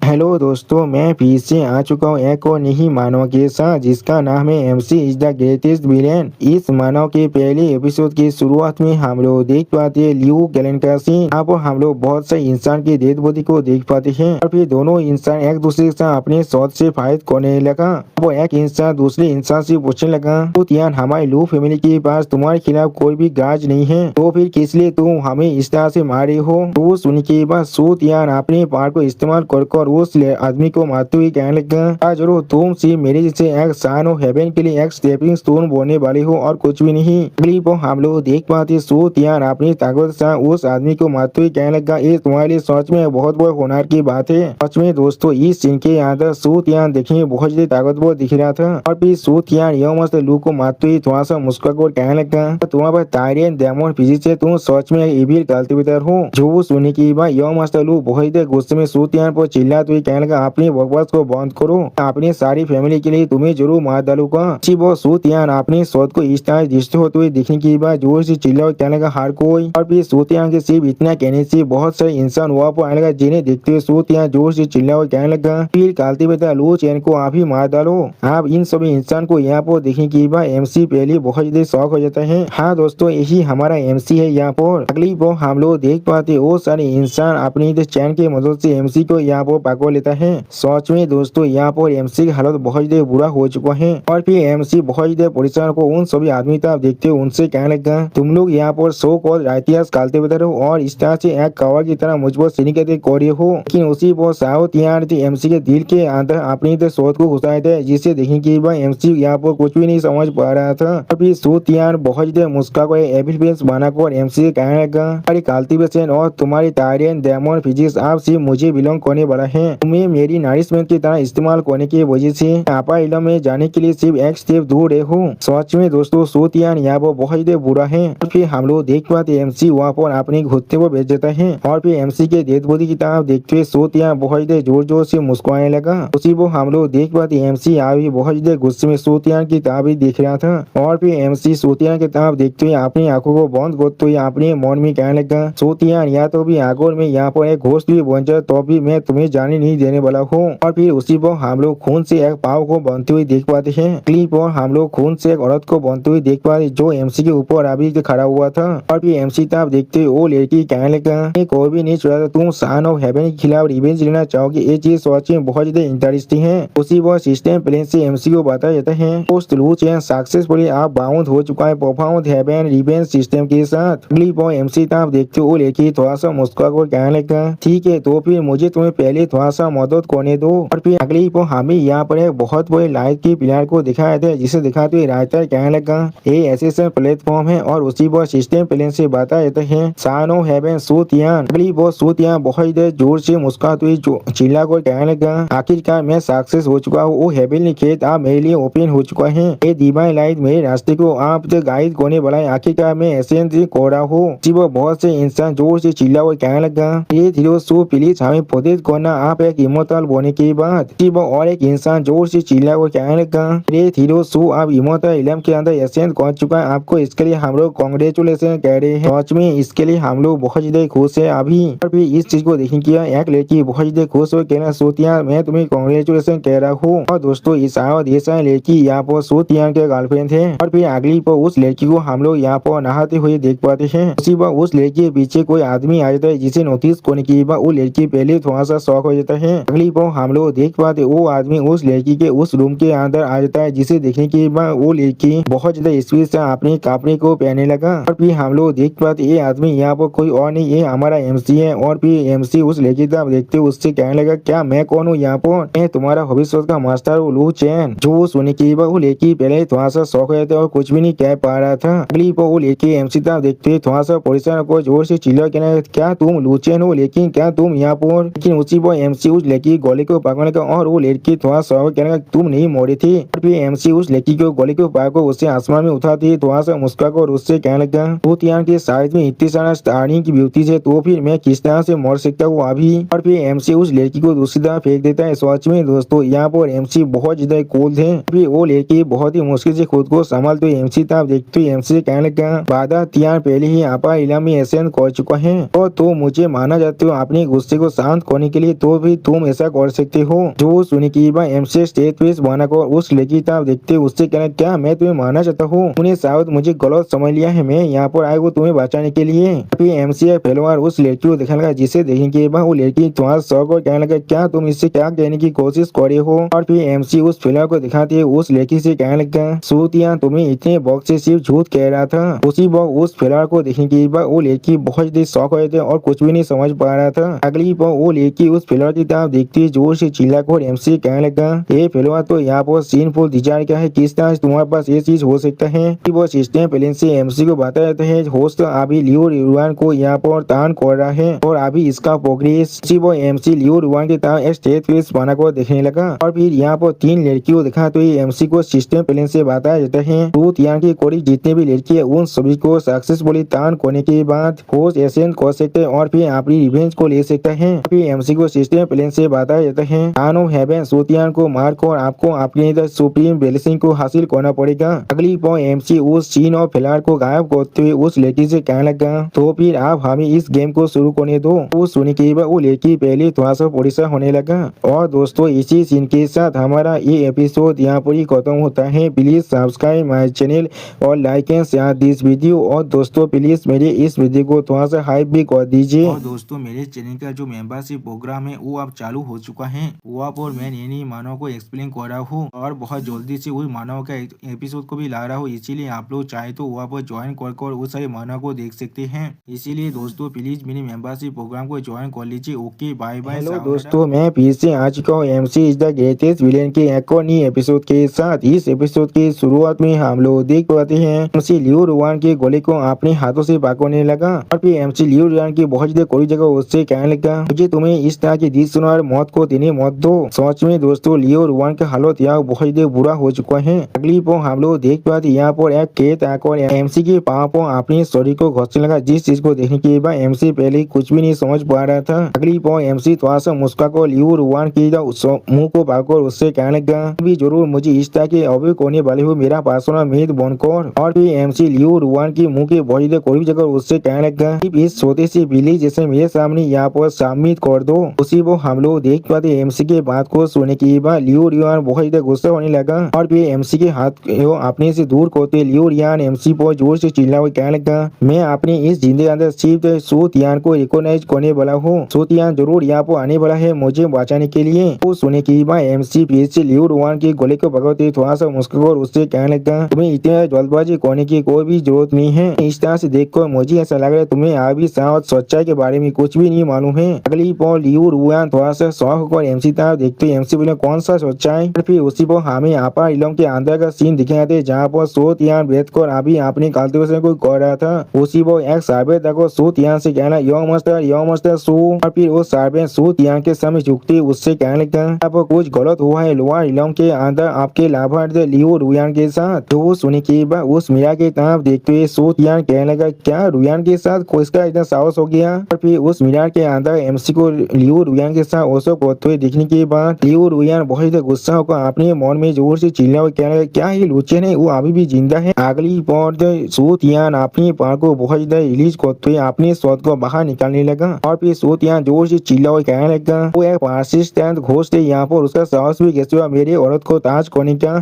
Hello दोस्तों, मैं फिर से आ चुका हूँ एक और नई मानव के साथ जिसका नाम है MC is the greatest villain. इस मानव के पहले एपिसोड की शुरुआत में हम लोग देख पाते हैं ल्यू गैलन का सीन। यहाँ पर हम लोग बहुत से इंसान की डेड बॉडी को देख पाते हैं और फिर दोनों इंसान एक दूसरे के साथ अपने शॉट से फाइट करने लगा। वो एक इंसान दूसरे इंसान से पूछने लगा, तो यार हमारे लू फैमिली के पास तुम्हारे खिलाफ कोई भी गाज नहीं है, तो फिर किस लिए तुम हमें इस तरह से मारे हो। तो सुनने के बाद सूत यान अपने पार को इस्तेमाल कर उस आदमी को मारते हुए कहने लगा, जरूर तुम सिर्फ मेरे जैसे एक सान ऑफ हेवन के लिए एक स्टेपिंग स्टोन बोलने वाले हो और कुछ भी नहीं। अगली वो हम लोग देख पाते सूत यान अपनी ताकत से उस आदमी को मारते हुए कहने लगा, ये तुम्हारे लिए सच में बहुत बड़े होनर की बात है। सच में दोस्तों, इस सीन के अंदर सूत यान देखने में बहुत ज्यादा ताकतवर दिख रहा था और फिर सूत यान यह मस्त लू को मारते हुए थोड़ा सा मुस्कुराकर कहने लगा, तुम्हारे पास टायरियन डेमन फिजिक्स है, तुम सच में इविल कल्टिवेटर हो। जो सुनने की बात यह मस्त लू बहुत गुस्से में सूत यान पर चिल्लाते हुए कहने लगा, अपनी बकवास को बंद करो, अपनी सारी फैमिली के लिए तुम्हें जरूर मार डालूंगा। वो सूत यान अपने शॉट को इस तरह डिस्ट्रॉय होते हुए दिखने की बाद जोर से चिल्ला कहने लगा, हर कोई। और फिर सूत यान के सिर्फ इतना कहने से बहुत सारे इंसान वहाँ पर आने लगा, जिन्हें देखते हुए सूत यान जोर से चिल्ला कहने लगा, फिर कल्टिवेटर लू चैन को आप ही मार डालो। आप इन सभी इंसान को यहाँ पर देखने की बाद एमसी पहले बहुत ज्यादा शौक हो जाता है। हाँ दोस्तों, यही हमारा एमसी है। यहाँ पर अगली वो हम लोग देख पाते वो सारे इंसान अपनी चैन की मदद से एमसी को यहाँ पर पकड़ लेता है। सच में दोस्तों, यहाँ पर एमसी की हालत बहुत ज्यादा बुरा हो चुका है और फिर एमसी बहुत ज्यादा परेशान को उन सभी आदमी तक देखते हुए उनसे कहने लगा, तुम लोग यहाँ पर सो कॉल राइटियर्स कल्टिवेटर हो और इस तरह से एक कवर की तरह मुझ पर सिनिकेट कर रहे हो। लेकिन उसी पर साउथ यहाँ एमसी के दिल के अंदर अपनी सोच को घुसाए थे, जिसे देखने की बात एमसी यहाँ पर कुछ भी नहीं समझ पा रहा था। और फिर सूत यान बहुत ज्यादा मुस्कुरा एविल फेस बनाकर एमसी से कहने लगा, अरे कल्टिवेशन और तुम्हारी टायरियन डेमन फिजिक्स आप सिर्फ मुझे बिलोंग करने वाला है। तुम्हें मेरी नरिशमेंट की तरह इस्तेमाल करने की वजह से आपा इलम में जाने के लिए सिर्फ एक स्टेप दूर रहे हो। सच में दोस्तों, सूत यान यहाँ पर बहुत ज्यादा बुरा है। और फिर हम लोग देख पाते एमसी वहाँ पर अपने घुटने को बेच देता है और फिर एमसी के डेड बॉडी की तरफ देखते हुए सूत यान बहुत ज्यादा जोर जोर से मुस्कुराने लगा। उसी वो हम लोग देख पाते एमसी अभी बहुत ज्यादा गुस्से में सूत यान की तरफ देख रहा था और फिर एमसी सूत यान की तरफ देखते हुए अपनी आंखों को बंद करते हुए अपने मन में कहने लगा, सूत यान या तो भी आगोर में यहाँ पर एक घोस्ट भी बन जाए तो भी मैं तुम्हें जाने नहीं देने वाला हूँ। और फिर उसी पर हम लोग खून से एक पाव को बनते हुए देख पाते हैं। क्लिप पर हम लोग खून से एक औरत को बनते हुए देख पाते जो एमसी के ऊपर अभी खड़ा हुआ था। और फिर एमसी तब देखते हुए वो लड़की कहने लगा, कोई भी नहीं चाहता तुम सन ऑफ हेवन के खिलाफ रिवेंज लेना चाहोगे, ये चीज सच में बहुत ज्यादा इंटरेस्टिंग है। उसी वो सिस्टम प्लेन से एमसी को बताया जाता है पोस्ट लू चैन सक्सेसफुली आप बाउंड हो चुका है परफॉर्म हेवन रिवेंज सिस्टम के साथ। अगली वो एमसी तब देखते हुए लड़की थोड़ा सा मुस्कुरा कर कहने लगा, ठीक है तो फिर मुझे तुम्हें पहले थोड़ा सा मदद करने दो। और फिर अगली वो हमें यहाँ पर एक बहुत बड़े लाइट की पिलर को दिखाया था, जिसे दिखाते हुए राइटर कहने लगा, ये एसेसन प्लेटफॉर्म है और उसी वो सिस्टम प्लेन से बताया जाता है सन ऑफ हेवन सूत यान। अगली वो सूत यान बहुत जोर से मुस्कुराते हुए चिल्ला कर कहने लगा, आखिरकार मैं सक्सेस हो चुका हूँ, वो हेवनली खेत आप मेरे लिए ओपन हो चुका है। ये डिवाइन लाइट मेरे रास्ते को आप गाइड करने वाला है, आखिरकार मैं एसेंस कर रहा हूँ। वो बहुत से इंसान जोर से चिल्ला कर कहने लगा, ये धीरे सो प्लीज हमें प्रोटेक्ट करना, आप एक इमोर्टल होने के बाद। और एक इंसान जोर से चिल्ला कर कहने लगा, ये धीरे सो आप इमोर्टल इलम के अंदर एसेंस कर चुका है, आपको इसके लिए हम लोग कांग्रेचुलेशन कह रहे हैं। सच में इसके लिए हम लोग बहुत ज्यादा खुश है अभी। और फिर इस चीज को देखने की एक लड़की बहुत ज्यादा खुश हो कहना, सूतियान मैं तुम्हें कांग्रेचुलेशन कह रहा हूँ। और दोस्तों इस लड़की यहाँ पर सूतियान के गर्लफ्रेंड थे। और फिर अगली पर उस लड़की को हम लोग यहाँ पर नहाते हुए देख पाते हैं। उसी पर उस लड़की के पीछे कोई आदमी आ जाता है, जिसे नोटिस करने के बाद वो लड़की पहले थोड़ा सा शॉक हो जाता है। अगली पर हम लोग देख पाते वो आदमी उस लड़की के उस रूम के अंदर आ जाता है, जिसे देखने के बाद वो लड़की बहुत ज्यादा स्पीड से अपने कपड़े को पहनने लगा। और फिर हम लोग देख पाते ये आदमी यहाँ पर कोई और नहीं, ये हमारा एमसी है। और फिर एमसी उस लड़की तरफ देखते उससे कहने लगा, क्या मैं कौन हूँ यहाँ पर, मैं तुम्हारा भविष्य का मास्टर हूँ लू चैन। जो सुनने के बाद वो लड़की पहले थोड़ा सा शौक हो जाता है और कुछ भी नहीं कह पा रहा था। अगली पर वो लड़की एमसी तरफ देखते थोड़ा सा परेशान को जोर से चिल्ला कहना, क्या तुम लू चैन हो, लेकिन क्या तुम यहाँ पर। लेकिन उसी पर एमसी उस लड़की गोली को पकड़ने का और वो लड़की थोड़ा शौक कहने का, तुम नहीं मोड़ी थी। और फिर एमसी उस लड़की को गोली को पकड़ उससे आसमान में उठाती थोड़ा सा मुस्कुरा कर उससे कहने लगा, सूतियान के साइड में इतनी सारा स्टारिंग की ब्यूटी है, तो फिर मैं किस तरह से मर सकता हूँ अभी। और फिर एमसी उस लड़की को दूसरी तरफ फेंक देता है। सच में दोस्तों यहाँ पर एमसी बहुत ज्यादा कूल थे। फिर वो लड़की बहुत ही मुश्किल से खुद को संभालते हुए एमसी तरफ देखते हुए एमसी से कहने लगा, बाधा तियान पहले ही आपा इलाम में एसेंस कर चुका है और तो मुझे माना जाते हो अपने गुस्से को शांत करने के लिए, तो तो भी तुम ऐसा कर सकते हो। जो सुनी की बात एमसी स्टेज पे बनाकर उस लड़की तरफ देखते उससे कहना क्या मैं तुम्हें मारना चाहता हूँ, उन्हें शायद मुझे गलत समझ लिया है, मैं यहाँ पर आया हूँ तुम्हें बचाने के लिए। फिर एमसी पहलवान उस लड़की को देखने लगा, जिसे देखने के बाद वो लड़की तुम्हारा शौक और कहने लगा क्या तुम इससे क्या कहने की कोशिश कर रहे हो। और फिर एमसी उस पहलवान को दिखाते उस लड़की से कहने लगा सूतिया तुम्हें इतने वक्त से सिर्फ झूठ कह रहा था। उसी वक्त उस पहलवान को देखने के बाद वो लड़की बहुत ही शौक हो थे और कुछ भी नहीं समझ पा रहा था। अगली बार वो लड़की उस पहलवान की तरफ देखती जोर से चिल्लाकर एमसी कहने लगा ये पहलवान तो यहाँ पर सीन फुल डिजाइन क्या है, किस तरह तुम्हारे पास ये चीज हो सकता है। वो सिस्टम पहले से एमसी को बता जाता है होस्ट अभी लियो रुआन को यहाँ पर तान कर रहा है और अभी इसका प्रोग्रेस। वो एमसी लियो रुआन के तरफ स्टेज फेस बना कर देखने लगा और फिर यहाँ पर 3 लड़कियों देखा तो एमसी को सिस्टम पहले से बताया जाता है रूथ यहाँ की कोई जितने भी लड़की है उन सभी को सक्सेसफुली तान करने के बाद होस्ट एसेंट कर सकते हैं और फिर अपनी रिवेंज को ले सकता है। फिर एमसी को सिस्टम प्लान से बताया जाता है आन ऑफ हेवन सूतियान को मारकर आपको अपनी सुप्रीम ब्लेसिंग को हासिल करना पड़ेगा। अगली पॉइंट एमसी उस सीन और फिलहाल को गायब करते हुए उस लड़की से कहने लगा तो फिर आप हमें इस गेम को शुरू करने दो। वो सुनने के बाद वो लड़की पहले थोड़ा सा परेशान होने लगा। और दोस्तों इसी सीन के साथ हमारा ये एपिसोड यहाँ पर ही खत्म होता है। प्लीज सब्सक्राइब माई चैनल और like and share this video. और दोस्तों प्लीज मेरे इस वीडियो को थोड़ा सा हाइप भी कर दीजिए। और दोस्तों मेरे चैनल का जो मेंबरशिप प्रोग्राम है वो अब चालू हो चुका है। वो आप और मैं नई मानव को एक्सप्लेन कर रहा हूँ और बहुत जल्दी से उस मानव का एपिसोड को भी ला रहा हूँ। इसीलिए आप लोग चाहे तो वहाँ पर ज्वाइन कर उस सारे मानव को देख सकते हैं। इसीलिए दोस्तों प्लीज मेरे मेंबरशिप प्रोग्राम को ज्वाइन कर लीजिए। Okay bye bye. हेलो दोस्तों मैं फिर से आ चुका हूँ MC is the greatest villain के एक और नई एपिसोड के साथ। इस एपिसोड की शुरुआत में हम लोग देख पाते हैं एमसी लियो रुआन के गोली को अपने हाथों से पकड़ने लगा और फिर एमसी लियो रुआन की बहुत ज्यादा कोई जगह उससे कहने लगा मुझे तुम्हें इस तरह की जिस सुनार मौत को देने मत दो। सच में दोस्तों लियो रुआन का हालत यहाँ बहुत ज्यादा बुरा हो चुका है। अगली पो हम लोग देख पाते यहाँ पर एक खेत आकर एमसी के पाँव पर अपने शरीर को घसने लगा, जिस चीज को देखने के बाद एमसी पहले कुछ भी नहीं समझ पा रहा था। अगली पो एमसी थोड़ा सा मुस्का को लियो रुआन की मुंह को पाकर उससे कहने लगा भी जरूर मुझे इस तरह के अभियोग होने वाले हो मेरा पर्सनल मेद बनकर। और फिर एमसी लियो रुआन की मुंह के बहुत ज्यादा कोई जगह उससे कहने लगा इस छोटे सी बिल्ली जैसे मेरे सामने यहाँ पर सबमिट कर दो। उसी वो हम लोग देख पाते एमसी के बात को सुनने के बाद लियो रियान बहुत ज्यादा गुस्सा होने लगा और फिर एमसी के हाथ को अपने से दूर करते लियो रियान एमसी पर जोर से चिल्ला हुआ कहने लगा मैं अपनी इस जिंदगी के अंदर सिर्फ सूतियान को रिकॉग्नाइज करने वाला हूँ। सूतियान जरूर यहाँ पर आने वाला है मुझे बचाने के लिए। वो सुनने के बाद एमसी फिर से लियो रियान के गले को पकड़ते थोड़ा सा मुस्कुराकर उससे कहने लगा तुम्हें इतने जल्दबाजी करने की कोई भी जरूरत नहीं है। इस तरह से देखकर मुझे ऐसा लग रहा है तुम्हें अभी शायद सच्चाई के बारे में कुछ भी नहीं मालूम है। अगली पॉल लियो रुआन थोड़ा सा शौक होकर एमसी तरफ देखते एमसी बोले कौन सा सच्चाई। फिर उसी पर हमें आपा इलम के अंदर का सीन दिखे थे जहाँ पर सूतियान बैठकर अभी अपनी कल्टीवेशन को कर रहा था। उसी पर एक सर्वे तक सूतियान से कहना यो मास्टर सू। और फिर वो सर्वे सूतियान के सामने झुकती उससे कहने लगा आप कुछ गलत हुआ है लोअर इलम के अंदर आपके लाभार्थी लियो रुआन के साथ। तो वो सुनी के बाद उस मीरा के तरफ देखते हुए सूतियान कहने लगा क्या रुआन के साथ किसका इतना साहस हो गया। और फिर उस मीरा के अंदर एमसी को लियो रुआन के साथ ओसो करते हुए दिखने के बाद लियो रुआन बहुत गुस्सा होकर अपने मन में जोर से चिल्ला हुआ कहने लगा क्या ये लुचन है वो अभी भी जिंदा है। अगली पॉइंट सूतियान अपनी पार को बहुत ज्यादा रिलीज करते हुए अपने शॉट को बाहर निकालने लगा और फिर सूतियान जोर से चिल्ला हुआ कहने लगा वो एक पार्सिस्टेंट घोस्ट है यहाँ पर उसका साहस भी कैसे हुआ मेरे औरत को ताज करने का।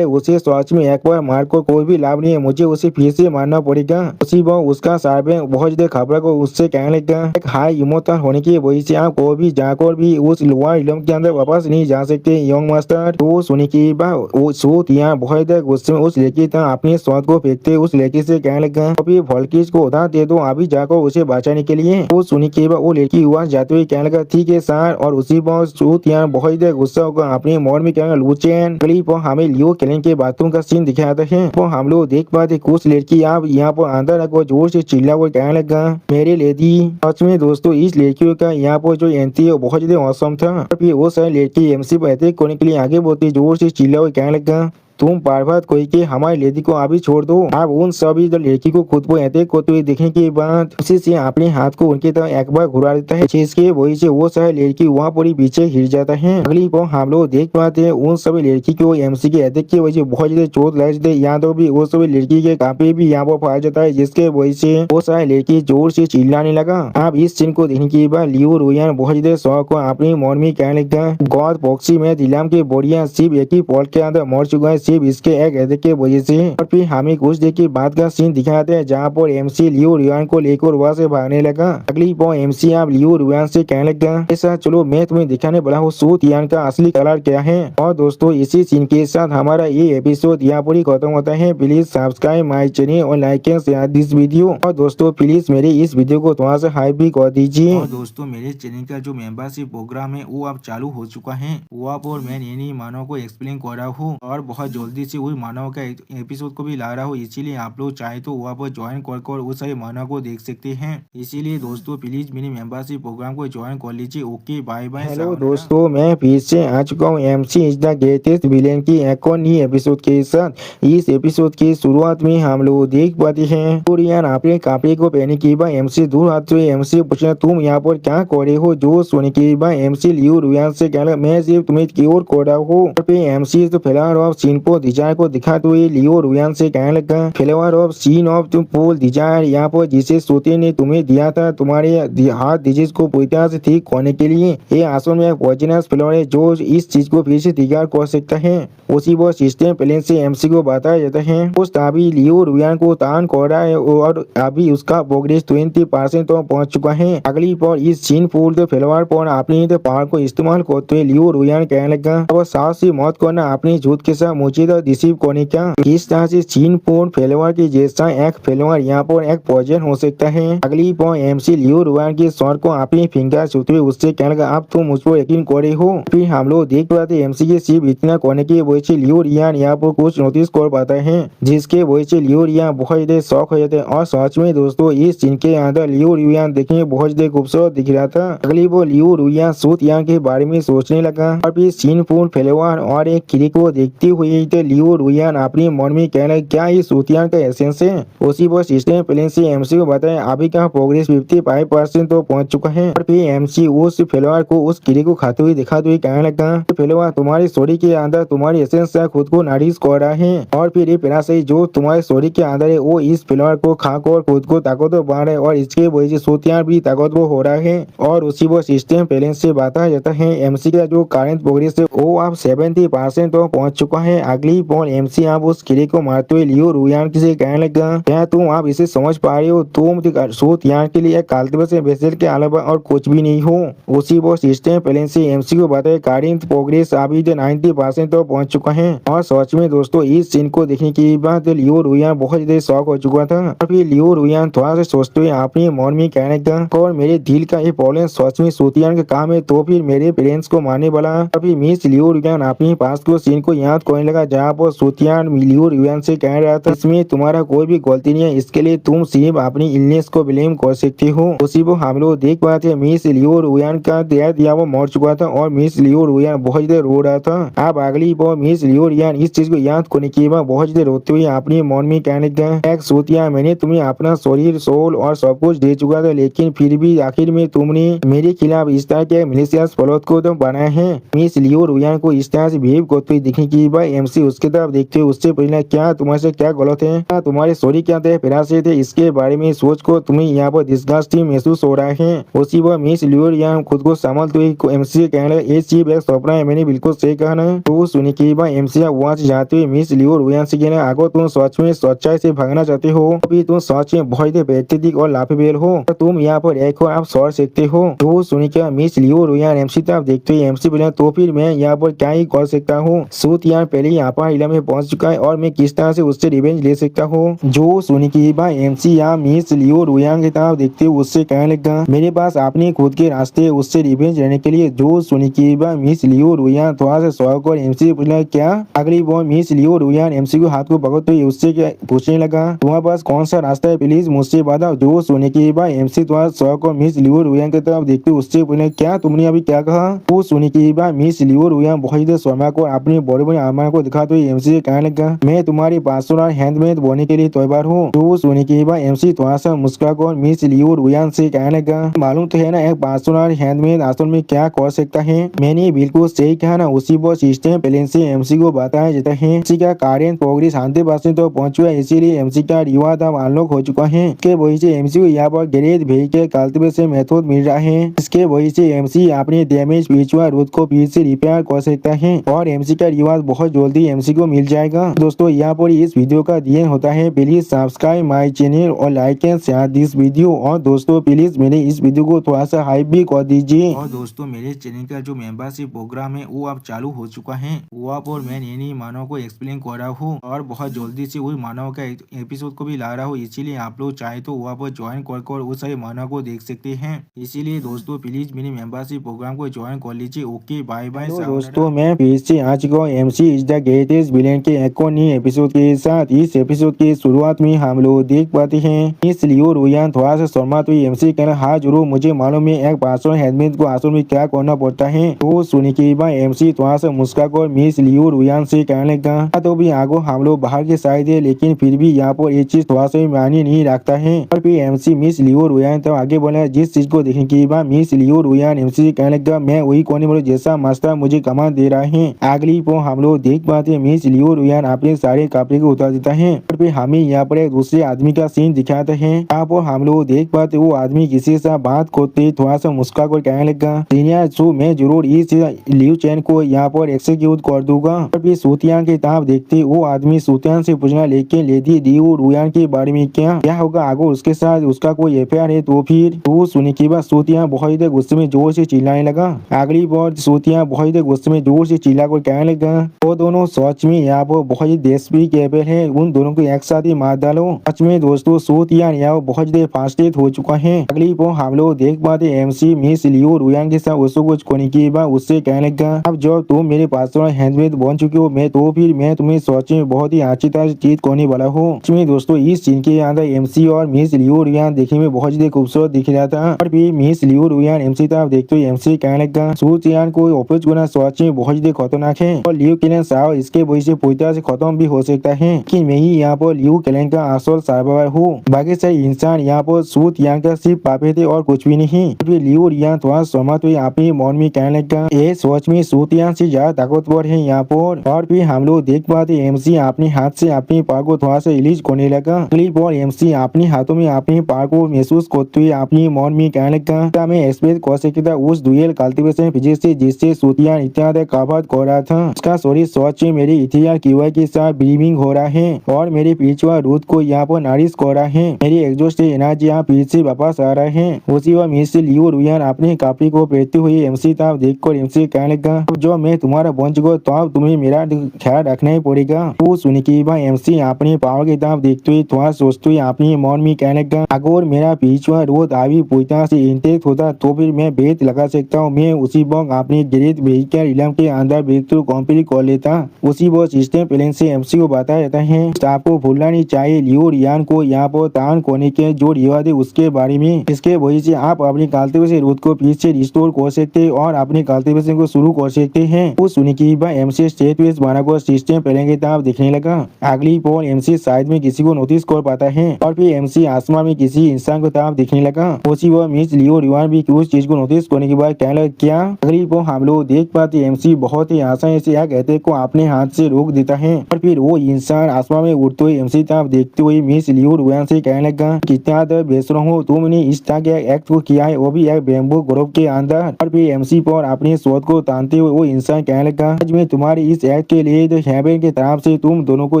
उसे सच में एक बार मार को कोई भी लाभ नहीं है मुझे उसे फिर से मारना पड़ेगा। उसी वक्त उसका सर्वे बहुत ज्यादा खबर को उससे कहने लगा एक हाई इमोशनल होने की वजह से आप को भी जाकर भी उस लोअर इलम के अंदर वापस नहीं जा सकते यंग मास्टर। तो सुनी की बात वो सूतियान बहुत ज्यादा गुस्से में उस लड़की तक अपने शॉट को फेंकते उस लड़की से कहने लगा अभी वोल्किस को उधार दे दो अभी जाकर उसे बचाने के लिए। वो सुनी के बाद वो लड़की हुआ जाते हुए कहने लगा ठीक है सर। और उसी पर सूतियान बहुत ज्यादा गुस्सा होकर अपने मोड़ में कहने लूचेन। क्लिप पर हमें लियो केलन के बातों का सीन दिखाता है। तो हम लोग देख पाते कुछ लड़की आप यहाँ पर अंदर रखो जोर से चिल्ला हुआ कहने लगा मेरे लेडी। सच में दोस्तों इस लड़कियों का यहाँ पर जो एंट्री है बहुत ज्यादा औसम था। फिर वो सारी लड़की एमसी पर अटैक करने के लिए आगे बढ़ती जोर से चिल्ला हुआ कहने लगा तुम बार बार कोई के हमारी लड़की को अभी छोड़ दो। अब उन सभी लड़की को खुद को अटैक करते हुए देखने के बाद उसी से अपने हाथ को उनके तरफ एक बार घुरा देता है, जिसके वजह से वो सारे लड़की वहाँ पर ही पीछे गिर जाता है। अगली बार हम लोग देख पाते हैं उन सभी लड़की को एमसी के अटैक की वजह से बहुत ज्यादा चोट लग जाती है। यहाँ तो भी वो सभी लड़की के काफी भी यहाँ पर फट जाता है, जिसके वजह से वो सारे लड़की जोर से चिल्लाने लगा। अब इस सीन को देखने के बाद लियो रुयान बहुत ज्यादा शौक को अपनी मन में कहने लगा, गॉड बॉक्सी में दिलाम के बोरिया सिर्फ एक ही पॉल के अंदर मर चुका है, सिर्फ इसके एक अटैक की वजह से। और फिर हमें कुछ देर के बाद का सीन दिखाते हैं जहाँ पर एमसी लियो रुयान को लेकर वहाँ से भागने लगा। अगली बार एमसी अब लियो रुयान से कहने लगा, ऐसा चलो मैं तुम्हें दिखाने वाला हूँ सू तियान का असली कलर क्या है। और दोस्तों इसी सीन के साथ हमारा ये एपिसोड यहाँ पर ही खत्म होता है। प्लीज सब्सक्राइब माई चैनल और like and share this video. और दोस्तों प्लीज मेरे इस वीडियो को थोड़ा सा हाइप भी कर दीजिए। और दोस्तों मेरे चैनल का जो मेंबरशिप प्रोग्राम है वो अब चालू हो चुका है। वहाँ पर मैं नई मानव को एक्सप्लेन कर रहा हूँ और बहुत जल्दी से वही मानव का एपिसोड को भी ला रहा हूँ, इसीलिए आप लोग चाहे तो वहाँ पर ज्वाइन कर उस सारे मानव को देख सकते हैं। इसीलिए दोस्तों प्लीज मेरे मेंबरशिप प्रोग्राम को ज्वाइन कर लीजिए। Okay bye bye. हेलो दोस्तों, मैं फिर से आ चुका हूँ MC is the greatest villain की एक और नई एपिसोड के साथ। इस एपिसोड की शुरुआत में हम लोग देख पाते हैं कोरियन अपने कपड़े को पहने के बाद एमसी दूर हाथ से एमसी पूछना तुम यहाँ पर क्या कर रहे हो। जो सुनने के बाद एमसी लियो रुयान से कहना मैं सिर्फ तुम्हें क्योर कर रहा हूँ। एमसी तो फ्लावर ऑफ सीन पर डिजायर को दिखाते हुए लियो रुयान से कहने लगा, फ्लावर ऑफ सीन ऑफ तुम पोल डिजायर यहाँ पर जिसे सोते ने तुम्हें दिया था तुम्हारे हार्ट डिजीज को पूरी तरह से ठीक होने के लिए। ये आसन में पॉइजनस फ्लावर है जो इस चीज को फिर से तैयार कर सकता है। उसी वो सिस्टम प्लान से एमसी को बताया जाता है। उस अभी लियो रुयान को तान कर रहा है और अभी उसका प्रोग्रेस 20% तो पहुंच चुका है। अगली पर इस सीन फूल तो फ्लावर पर अपनी पावर को इस्तेमाल करते हुए लियो रुयान कहने लगा, अब साहस से मौत करना अपनी झूठ के साथ मुझे तो रिसीव करने का। इस तरह से सीन पूर्ण फ्लेवर के जैसा एक फ्लेवर यहाँ पर एक पॉइजन हो सकता है। अगली पर एमसी लियो रुयान के सर को अपनी फिंगर छूते हुए उससे कहने लगा, अब तुम मुझ पर यकीन कर रहे हो। फिर हम लोग देख पाते एमसी के सिर्फ इतना करने की वजह से लियो रुयान यहाँ पर कुछ नोटिस कर पाता है, जिसके वजह से लियो रुयान बहुत ज्यादा शौक हो जाते हैं। और सच में दोस्तों इस सीन के अंदर लियो रुयान देखने में बहुत ज्यादा खूबसूरत दिख रहा था। अगली वो लियो रुयान सूत यहाँ के बारे में सोचने लगा और फिर सीन पूर्ण फ्लेवर और एक किरी को देखते हुए तो लियो रुयान अपने मन में कहना क्या ये सूतियान का एसेंस है। उसी वो सिस्टम प्लान से एमसी को बताया अभी का प्रोग्रेस 55% तो पहुंच चुका है। और फिर एमसी उस फ्लेवर को उस किरी को खाते हुए दिखाते हुए कहने लगा, फ्लेवर तुम्हारी स्टोरी के अंदर तुम्हारी एसेंस खुद को नरिश कर रहा है और फिर ये पैरासाइट जो तुम्हारे स्टोरी के अंदर है वो इस फ्लेवर को खाकर खुद को ताकतवर बना रहा है और इसके वजह से सूतियान भी ताकतवर हो रहा है। और उसी वो सिस्टम प्लान से बताया जाता है एमसी का जो करंट प्रोग्रेस है वो अब 70% तो पहुंच चुका है। अगली बॉल एमसी आप उस किले को मारते हुए लियो रुयान से कहने लगा, क्या तुम आप इसे समझ पा रहे हो, तुम सूत यहाँ के लिए काल्टिवेशन वेसल के अलावा और कुछ भी नहीं हो। उसी वो सिस्टम प्लान से एमसी को बताया करंट प्रोग्रेस अभी 90% तो पहुंच चुका है। और सच में दोस्तों इस सीन को देखने के बाद लियो रुयान बहुत ज्यादा शौक हो चुका था। और फिर लियो रुयान थोड़ा सा सोचते हुए अपने मन में कहने लगा, और मेरे दिल का ये प्रॉब्लम सच में सूतियान का काम है तो फिर मेरे पेरेंट्स को मारने वाला। अभी मिस लियो रुयान अपने पास को सीन को याद करने लगा जहाँ पर सूतियान लियो रुयान से कह रहा था इसमें तुम्हारा कोई भी गलती नहीं है, इसके लिए तुम सिर्फ अपनी इलनेस को ब्लेम कर सकते हो। उसी को हम लोग देख पाए थे मिस लियो रुयान का दिया वो मर चुका था और मिस लियो रुयान बहुत ज्यादा रो रहा था। अब अगली बार मिस लियो रुयान इस चीज को याद करने के बाद बहुत ज्यादा रोते हुए अपने मन में कहने लगा, सूतिया मैंने तुम्हें अपना शरीर सोल और सब कुछ दे चुका था लेकिन फिर भी आखिर में तुमने मेरे खिलाफ इस तरह के मिलिशियस प्लॉट को तो बनाया है। मिस लियो रुयान को इस तरह से बिहेव करते हुए दिखने की बाद एमसी उसके तरफ देखते हुए उससे पूछना, क्या तुम्हारे से क्या गलत है, क्या तुम्हारे सॉरी क्या थे पैरासाइट थे, इसके बारे में सोच को तुम्हें यहाँ पर डिस्गस्टिंग महसूस हो रहा है। उसी वह मिस लियो रुयान खुद को संभालते हुए एमसी से कहने लगा, ये चीज एक सपना है, मैंने बिल्कुल सही कहा ना। तो सुनने के बाद एमसी वहाँ से जाते हुए मिस लियो रुयान से कहना, अगर तुम सच में सच्चाई से भागना चाहते हो अभी तुम सच में बहुत बेहतरीन और लाफेबेल हो, तुम यहाँ पर एक और आप सौर सकते हो। तो सुनने के मिस लियो रुयान एमसी तरफ देखते हुए एमसी बोला, तो फिर मैं यहाँ पर क्या ही कर सकता हूँ, सूत यहाँ पहले यहाँ पर इला में पहुंच चुका है और मैं किस तरह से उससे रिवेंज ले सकता हूँ। जो सुनने के बाद एमसी यहाँ मिस लियो रुयान की तरफ देखते हुए उससे कहने लगा, मेरे पास अपने खुद के रास्ते उससे रिवेंज लेने के लिए। जो सुनने के बाद मिस लियो रुयान थोड़ा सा शौक और एमसी से पूछना, क्या। अगली बार मिस लियो रुयान एमसी को हाथ को पकड़ते हुए उससे पूछने लगा, तुम्हारे पास कौन सा रास्ता है, प्लीज मुझसे बताओ। जो सुनने के बाद एमसी थोड़ा शौक और मिस लियो रुयान की तरफ देखते उससे पूछना, क्या तुमने अभी क्या कहा। वो सुनने के बाद मिस लियो रुयान बहुत शर्मा को अपनी बड़े बड़े आर्मा को को दिखाते हुए एमसी से कहने लगा, मैं तुम्हारी पासवान हैंडमेड बोने के लिए तैयार हूँ। जो सुनने के बाद एमसी थोड़ा सा मुस्कुराकर और मिस लियो रुयान से कहने लगा, मालूम तो है ना एक पासवान हैंडमेड असल में क्या कर सकता है। मैंने बिल्कुल सही कहा ना। उसी पर सिस्टम प्लान से एमसी को बताया जाता है। एमसी का कार्य प्रोग्रेस 100% तो पहुंच चुका है, इसीलिए एमसी का रिवार्ड अब अनलॉक हो चुका है। इसके वजह से एमसी को यहाँ पर ग्रेट व्हीकल कल्टीवेशन मेथड मिल रहा है। इसके वजह से एमसी अपने डैमेज पिछुआ रोड को फिर से रिपेयर कर सकता है और एमसी का रिवार्ड बहुत जल्दी एमसी को मिल जाएगा। दोस्तों यहाँ पर इस वीडियो का दी होता है। प्लीज सब्सक्राइब माई चैनल और like and share this video. और दोस्तों प्लीज मेरे इस वीडियो को थोड़ा सा हाइप भी कर दीजिए। और दोस्तों मेरे चैनल का जो मेंबरशिप प्रोग्राम है वो अब चालू हो चुका है। वहाँ पर मैं नई मानव को एक्सप्लेन कर रहा हूँ और बहुत जल्दी से वही मानव का एपिसोड को भी ला रहा हूँ। इसीलिए आप लोग चाहे तो वहाँ पर ज्वाइन कर उस सारे मानव को देख सकते हैं। इसीलिए दोस्तों प्लीज मेरे मेंबरशिप प्रोग्राम को ज्वाइन कर लीजिए। Okay bye bye. दोस्तों मैं फिर से आ चुका हूँ MC is the greatest villain के एक और नए एपिसोड के साथ। इस एपिसोड की शुरुआत में हम लोग देख पाते हैं इस लियो रुयान थोड़ा सा शर्मा तो एमसी कहना, हाँ जरूर मुझे मालूम है एक पासवान हैंडमेड को असल में क्या करना पड़ता है। तो सुनने के बाद एमसी थोड़ा सा मुस्कुराकर मिस लियो रुयान से कहने लगा, तो भी आगो हम लोग बाहर के साइड है, लेकिन फिर भी यहाँ पर ये चीज थोड़ा सा मायने नहीं रखता है। और फिर एमसी मिस लियो रुयान तो आगे बोला, जिस चीज को देखने के बाद मिस लियो रुयान एमसी से कहने लगा, मैं वही कोने बोलो जैसा मास्टर मुझे कमान दे रहा है। अगली पो हम लोग देख पाते हैं मिस लियो रुयान अपने सारे कपड़े को उतार देता है और फिर हमें यहाँ पर एक दूसरे आदमी का सीन दिखाते हैं। यहाँ पर हम लोग देख पाते वो आदमी किसी से बात करते थोड़ा सा मुस्कुरा कर कहने लगा, सीनियर सो मैं जरूर इस लियो चैन को यहाँ पर एक्सिक्यूट कर दूंगा। और फिर सूतियान की ताब देखते वो आदमी सूतियान से पूछना, लेकिन लेडी लियो रुयान के बारे में क्या होगा आगे उसके साथ उसका कोई एफआईआर है तो फिर। तो सुनने के बाद सूतियान बहुत ही गुस्से में जोर से चिल्लाने लगा। अगली बार सूतियान बहुत ही गुस्से में जोर से चिल्ला कर कहने लगा, वो दोनों सच में यहाँ पर बहुत ही देशप्रिय कैपेबल है, उन दोनों को एक साथ ही मार डालो। सच में दोस्तों सूतियान यहाँ बहुत ही फास्टेड हो चुका है। अगली बार हम लोग देख पाते एमसी मिस लियो रुयान के साथ उसको कुछ करने के बाद उससे कहने लगा, अब जब तुम मेरे पास हैंडमेड बन चुके हो मैं तो फिर मैं तुम्हें सच में बहुत ही अच्छी तरह चीज करने वाला हूँ। इसमें दोस्तों इस सीन के अंदर एमसी और मिस लियो रुयान देखने में बहुत ही खूबसूरत दिख रहा था। और फिर मिस लियो रुयान एमसी तरफ देखते हुए एमसी कहने लगा, सूतियान को अप्रोच करना सच में बहुत ही खतरनाक है और लियो क्लैन साहब इसके वजह से पूरी तरह से खत्म भी हो सकता है कि मैं ही यहाँ पर लियो क्लैन का असल सर्वाइवर हूँ। बाकी सारे इंसान यहाँ पर सूतियान का सिर्फ पापे थे और कुछ भी नहीं। फिर लियो रुयान थोड़ा सहमत हुए अपने मन में कहने लगा, ये सच में सूतियान से ज्यादा ताकतवर है यहाँ पर। और फिर हम लोग देख पाते एमसी अपने हाथ से अपने पार को थोड़ा सा रिलीज करने लगा। अगली बार एमसी अपने हाथों में अपने पार को महसूस करते हुए अपने मन में कहने लगा, मैं एक्सपेक्ट कर सकता उस डुएल कल्टीवेशन फिजिक्स से जिससे सूतियान इत्यादि कवर कर रहा था। उसका शरीर सच में मेरे इथिया कीवा के साथ ब्रीमिंग हो रहा है और मेरे पिछुआ रूट को यहाँ पर नारिश कर रहा है। मेरी एग्जॉस्ट से एनर्जी यहाँ पीछे से वापस आ रहा है। उसी वह मिस लियो रुयान अपने कपड़े को पहनते हुए एमसी तरफ देखकर एमसी कहने लगा, जो मैं तुम्हारा बन चुका तो अब तुम्हें मेरा ख्याल रखना ही पड़ेगा। वो सुन के बाद एमसी अपने पावर की तरफ देखते हुए थोड़ा सोचते हुए अपने मन में कहने लगा, अगर मेरा पिछुआ रोड अभी पूरी तरह से इंटेक्ट होता तो फिर मैं बेत लगा सकता हूँ। मैं उसी वक्त अपने ग्रेट व्हीकल इलम के अंदर ब्रेक थ्रू कंप्लीट कर लेता। उसी वो सिस्टम प्लान से एमसी को बताया जाता है। आपको भूलना नहीं चाहिए लियो रियान को यहाँ पर तान करने के जो रिवाज है उसके बारे में। इसके वजह से आप अपनी कल्टीवेशन रूट को फिर से रिस्टोर कर सकते हैं और अपनी कल्टीवेशन को शुरू कर सकते हैं। वो सुनी की बात एमसी स्टेट वेस्ट बनाकर सिस्टम प्लान की तरफ दिखने लगा। अगली पॉल एमसी साइड में किसी को नोटिस कर पाता है और फिर एमसी आसमान में किसी इंसान को तरफ दिखने लगा। उसी वो मिस लियो रिवान भी उस चीज को नोटिस करने के बाद कहने लगा, क्या। अगली पॉल हम लोग देख पाते एमसी बहुत ही आसानी से यह कहते को अपने हाथ से रोक देता है और फिर वो इंसान आसमान में उड़ते हुए एमसी तरफ देखते हुए मिस लियो रिवान से कहने लगा, कितना दर बेसुरा हो तुमने इस तरह के एक्ट को किया है वो भी एक बैम्बू ग्रुप के अंदर। और फिर एमसी पर अपने शोध को तानते हुए वो इंसान कहने लगा, आज मैं तुम्हारी इस एक्ट के लिए तो हेवन की तरफ से तुम दोनों को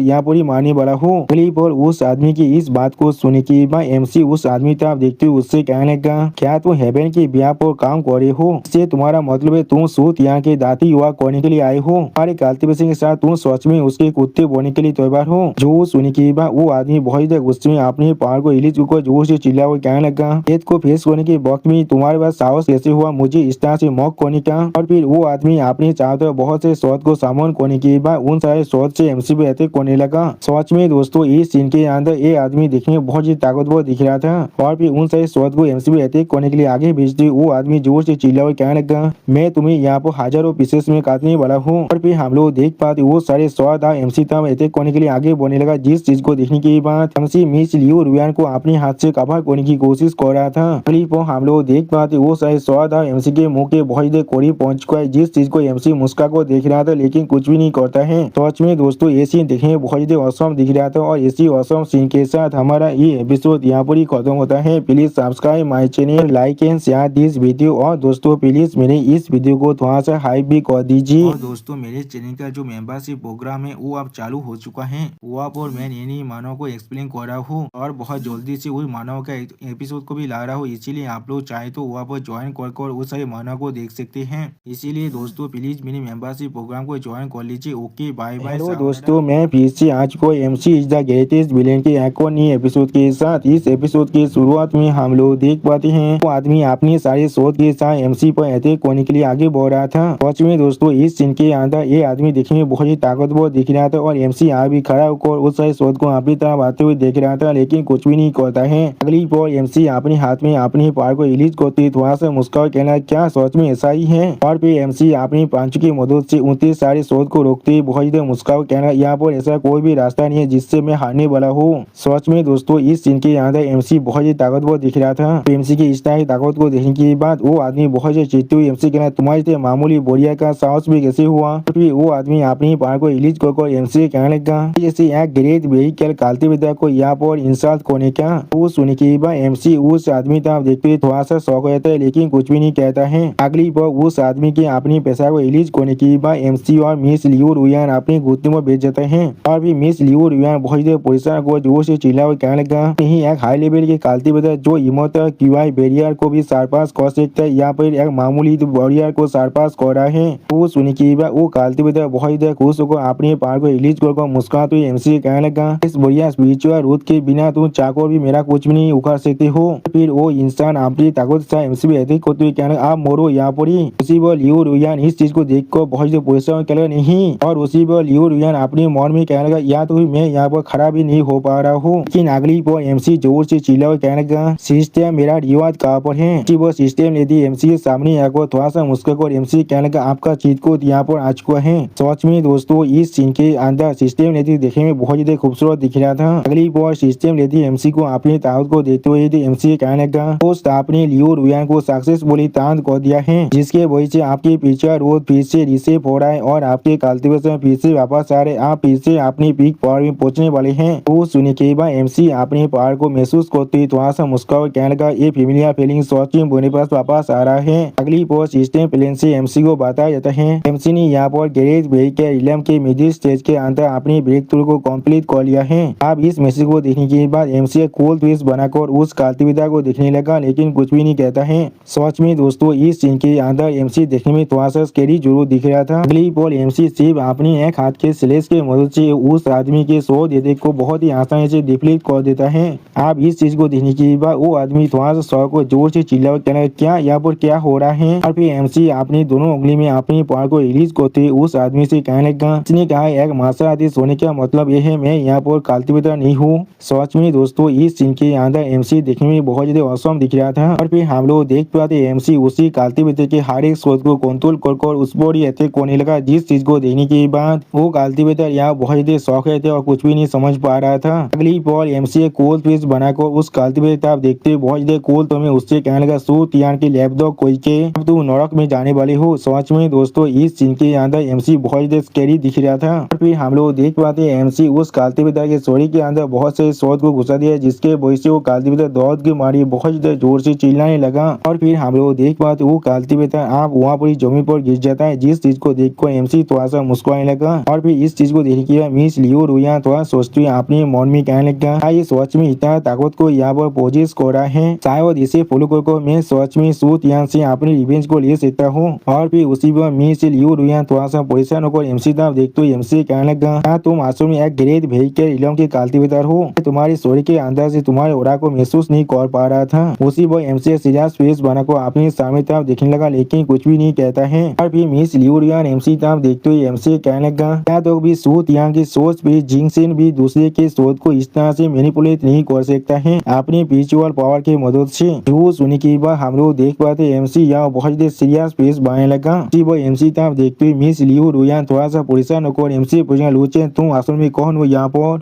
यहाँ पर ही मारने वाला हूँ। अगली पर उस आदमी की इस बात को सुने के बाद एमसी उस आदमी तरफ देखते हुए उससे कहने लगा, क्या तुम हेवन के ब्याह पर काम कर रहे हो? इससे तुम्हारा मतलब है तुम सूत यहाँ के दाती युवा करने के लिए आए हो। हमारे कल्टीवेशन के साथ तुम सच में उसके कुत्ते बोने के लिए तैयार हो। जो सुने के बाद वो आदमी बहुत गुस्से में अपने पार को हिली को जोर से चिल्ला हुआ कहने लगा, खेत को फेस करने के वक्त में तुम्हारे पास साहस कैसे हुआ मुझे इस तरह से मौक करने का? और फिर वो आदमी अपने चाहते बहुत से शॉट को सामन करने के बाद उन सारे शॉट से एमसी पे अटैक करने लगा। सच में दोस्तों इस सीन के अंदर ये आदमी देखने में बहुत ही ताकतवर दिख रहा था और फिर उन सारे शॉट को एमसी पे अटैक करने के लिए आगे भेजते वो आदमी जोर से चिल्ला हुआ कहने लगा, मैं तुम्हें यहाँ पर हजारों पीसेस में काटने वाला हूँ। और फिर हम लोग देख देख पाते वो सारे स्वाद एमसी तब अटैक करने के लिए आगे बढ़ने लगा, जिस चीज को देखने के बाद एमसी मिस लियू रुयान को अपने हाथ से कवर करने की कोशिश कर रहा था। अगली पर हम लोग देख पाते वो सारे स्वाद एमसी के मुंह के बहुत देर करीब पहुंच चुका है, जिस चीज को एमसी मुस्का को देख रहा था लेकिन कुछ भी नहीं करता है। तो सच में दोस्तों ये सीन देखने में बहुत ही औसम दिख रहा था और इसी औसम सीन के साथ हमारा ये एपिसोड यहाँ पर ही खत्म होता है। Please subscribe my channel, like and share this video और दोस्तों प्लीज मेरे इस वीडियो को थोड़ा सा हाइप भी कर दीजिए। और दोस्तों मेरे चैनल का जो मेंबरशिप प्रोग्राम है वो अब चालू हो चुका है, वहाँ पर मैं नई मानव को एक्सप्लेन कर रहा हूँ और बहुत जल्दी से वही मानव का एपिसोड को भी ला रहा हूँ, इसीलिए आप लोग चाहे तो वहाँ पर ज्वाइन कर उस सारे मानव को देख सकते हैं। इसीलिए दोस्तों प्लीज मेरे मेंबरशिप प्रोग्राम को ज्वाइन कर लीजिए। Okay bye bye. हेलो दोस्तों, मैं फिर से आज को MC is the greatest villain के एक और नए एपिसोड के साथ। इस एपिसोड की शुरुआत में हम लोग देख पाते हैं वो आदमी अपनी सारे शोध के साथ एमसी पर अटैक करने के लिए आगे बढ़ रहा था। सच में दोस्तों इस सीन के अंदर ये आदमी देखने में बहुत ही ताकतवर दिख रहा था और एमसी यहाँ भी खड़ा होकर उस सारे शोध को अपनी तरफ आते हुए देख रहा था लेकिन कुछ भी नहीं करता है। अगली पर एमसी अपने हाथ में अपनी पावर को रिलीज करते थोड़ा सा मुस्कुरा कहना क्या सच में ऐसा ही है, और फिर एमसी अपनी पांच की मदद से 29 सारे शोध को रोकते बहुत ही मुस्कुरा कहना यहाँ पर ऐसा कोई भी रास्ता नहीं है जिससे मैं हारने वाला हूँ। सच में दोस्तों इस सीन के अंदर एमसी बहुत ही ताकतवर दिख रहा था। एमसी की इस तरह ताकत को देखने के बाद वो आदमी बहुत ही चिढ़ते हुए एमसी कहना तुम्हारे से मामूली बोरिया का साहस भी कैसे हुआ। फिर वो आदमी अपनी पावर को रिलीज कर एमसी कहने लगा जैसे एक ग्रेट व्हीकल कालते विद्या को यहाँ पर इंसल्ट करने का। वो सुनने के बाद एमसी उस आदमी तरफ देखते हुए थोड़ा सा शौक रहता है लेकिन कुछ भी नहीं कहता है। अगली बार उस आदमी के अपनी पैसा को रिलीज करने के बाद एमसी और मिस लियू रुयान अपने घुटने में बेच जाते हैं और भी मिस लियू रुयान बहुत देर परेशान को जोर से चिल्ला हुआ कहने लगा नहीं एक हाई लेवल के कालती विद्या जो हिम्मत क्यूआई बैरियर को भी सरपास कर सकता है यहाँ पर एक मामूली बैरियर को सरपास कर रहा है। वो सुनने के बाद वो कालती विद्या बहुत देर खुश होकर अपने पावर को रिलीज कर मुस्कुराते हुए एमसी कहने लगा इस बढ़िया स्पिरिचुअल रूट के बिना तुम चाको भी मेरा कुछ भी नहीं उखाड़ सकते हो। फिर वो इंसान अपनी ताकत से एमसी भी अटैक करते हुए कहने आप मोरो यहाँ पर ही। उसी पर लियू रुयान इस चीज को देख कर बहुत देर परेशान कहने लगा नहीं, और उसी पर लियू रुयान अपने मन में कहने लगा या तो मैं यहाँ पर खड़ा भी नहीं हो पा रहा हूँ। लेकिन अगली पर एमसी जोर से चिल्ला हुआ कहने लगा सिस्टम मेरा रिवाज कहाँ पर है। वो सिस्टम यदि एमसी के सामने आकर थोड़ा सा मुस्कुराकर एमसी कहने लगा आपका चीट कोड यहाँ पर आ चुका है। सच में दोस्तों इस सीन के अंदर सिस्टम यदि देखने में बहुत ही खूबसूरत दिख रहा था। अगली बार सिस्टम यदि एमसी को अपनी ताकत को देते हुए एमसी कहने लगा दोस्त आपने लियू रुयान को सक्सेसफुली तांत कर दिया है जिसके वजह से आपके पीछे रोड फिर से रिसेप हो रहा है और आपके कल्टीवेशन फिर से वापस आ रहे, आप फिर से अपनी पीक पावर में पहुंचने वाले हैं। वो सुनने के बाद एमसी अपने पावर को महसूस करते थोड़ा सा मुस्कुरा कहने लगा ये फेमिलियर फीलिंग सच में मेरे पास वापस आ रहा है। अगली बार सिस्टम प्लेन से एमसी को बताया जाता है एमसी ने यहाँ पर गैरेज व्हीकल इलम के मिडिल स्टेज के अंदर अपनी ब्रेक थ्रू को कंप्लीट कर लिया है। अब इस मैसेज को देखने के बाद एमसी कोल ट्विस्ट बनाकर उस काल्तिविदा को देखने लगा लेकिन कुछ भी नहीं कहता है। सच में दोस्तों इस सीन के अंदर एमसी देखने में थोड़ा सा स्कैरी जरूर दिख रहा था। अगली बार एमसी सिर्फ अपनी एक हाथ के स्लेश के मदद से उस आदमी के सो देते को बहुत ही आसानी से डिप्लीट कर देता है। अब इस चीज को देखने के बाद वो आदमी थोड़ा सा सौ को जोर से चिल्ला कहना क्या यहाँ पर क्या हो रहा है, और फिर एमसी अपनी दोनों उंगली में अपनी पावर को रिलीज करते उस आदमी से कहने लगा उसने कहा एक मार्शल आर्टिस्ट होने का मतलब यह है मैं यहाँ पर काल्तिविदा नहीं हूँ। सच में दोस्तों इस सीन के अंदर एमसी देखने में बहुत ज्यादा औसम दिख रहा था और फिर हम लोग देख पाते एमसी उसी काल्तिविदा के हर एक सोच को कंट्रोल कर उस पर ही अटैक करने लगा, जिस चीज को देखने के बाद वो काल्तिविदा यहाँ बहुत ज्यादा शौक थे और कुछ भी नहीं समझ पा रहा था। अगली बार एमसी कोल पीस बनाकर उस काल्तिविदा देखते बहुत ज्यादा कोल तो मैं उससे कहने लगा सू तियान के लैब दो कोई के अब तू नरक में जाने वाले हो। सच में दोस्तों इस सीन के अंदर एमसी बहुत ज्यादा स्कैरी दिख रहा था और फिर हम लोग देख पाते एमसी उस काल्तिविदा के सोरी के अंदर बहुत से शॉट को घुसा दिया जिसके वजह से वो काल्तिविदा दौड़ के मारी बहुत ज्यादा जोर से चिल्लाने लगा और फिर हम लोग देख पाते वो काल्तिविदा आप वहाँ पर जमीन पर गिर जाता है, जिस चीज को देखकर एमसी थोड़ा सा मुस्कुराने लगा और फिर इस चीज को देखने के बाद मिस लियू रुयान थोड़ा सोचते हुए अपने मन में कहने लगा ये सच में इतना ताकत को यहाँ पर पोजिस कर रहा है, शायद इसे फॉलो कर मैं सच में सूत यहाँ से अपनी रिवेंज को ले सकता हूँ। और फिर उसी पर मिस लियू रुयान थोड़ा सा परेशान होकर एमसी तरफ देखते हुए एमसी कहने लगा क्या तुम आंसू में एक ग्रेट व्हीकल इलम के काल्तिविदा हो, तुम्हारी स्टोरी के अंदर से तुम्हारे ओरा को महसूस नहीं कर पा रहा था। उसी पर एमसी सीरियस फेस बनाकर अपने सामने तरफ देखने लगा लेकिन कुछ भी नहीं कहता है और फिर मिस लियू रुयान एमसी तरफ देखते हुए एमसी कहने लगा क्या तो भी सूत यहाँ की सोच भी जिंगसेन भी दूसरे के सोच को इस तरह से मैनिपुलेट नहीं कर सकता है अपनी स्पिरिचुअल पावर की मदद से। वो सुनने के बाद हम लोग देख पाते एमसी यहाँ बहुत सीरियस फेस बनाने लगा। वो एमसी तरफ देखते हुए मिस लियू रुयान जिसका थोड़ा सा परेशान होकर एमसी पूछेगा लूचेन तुम असल में कौन हो यहाँ पर।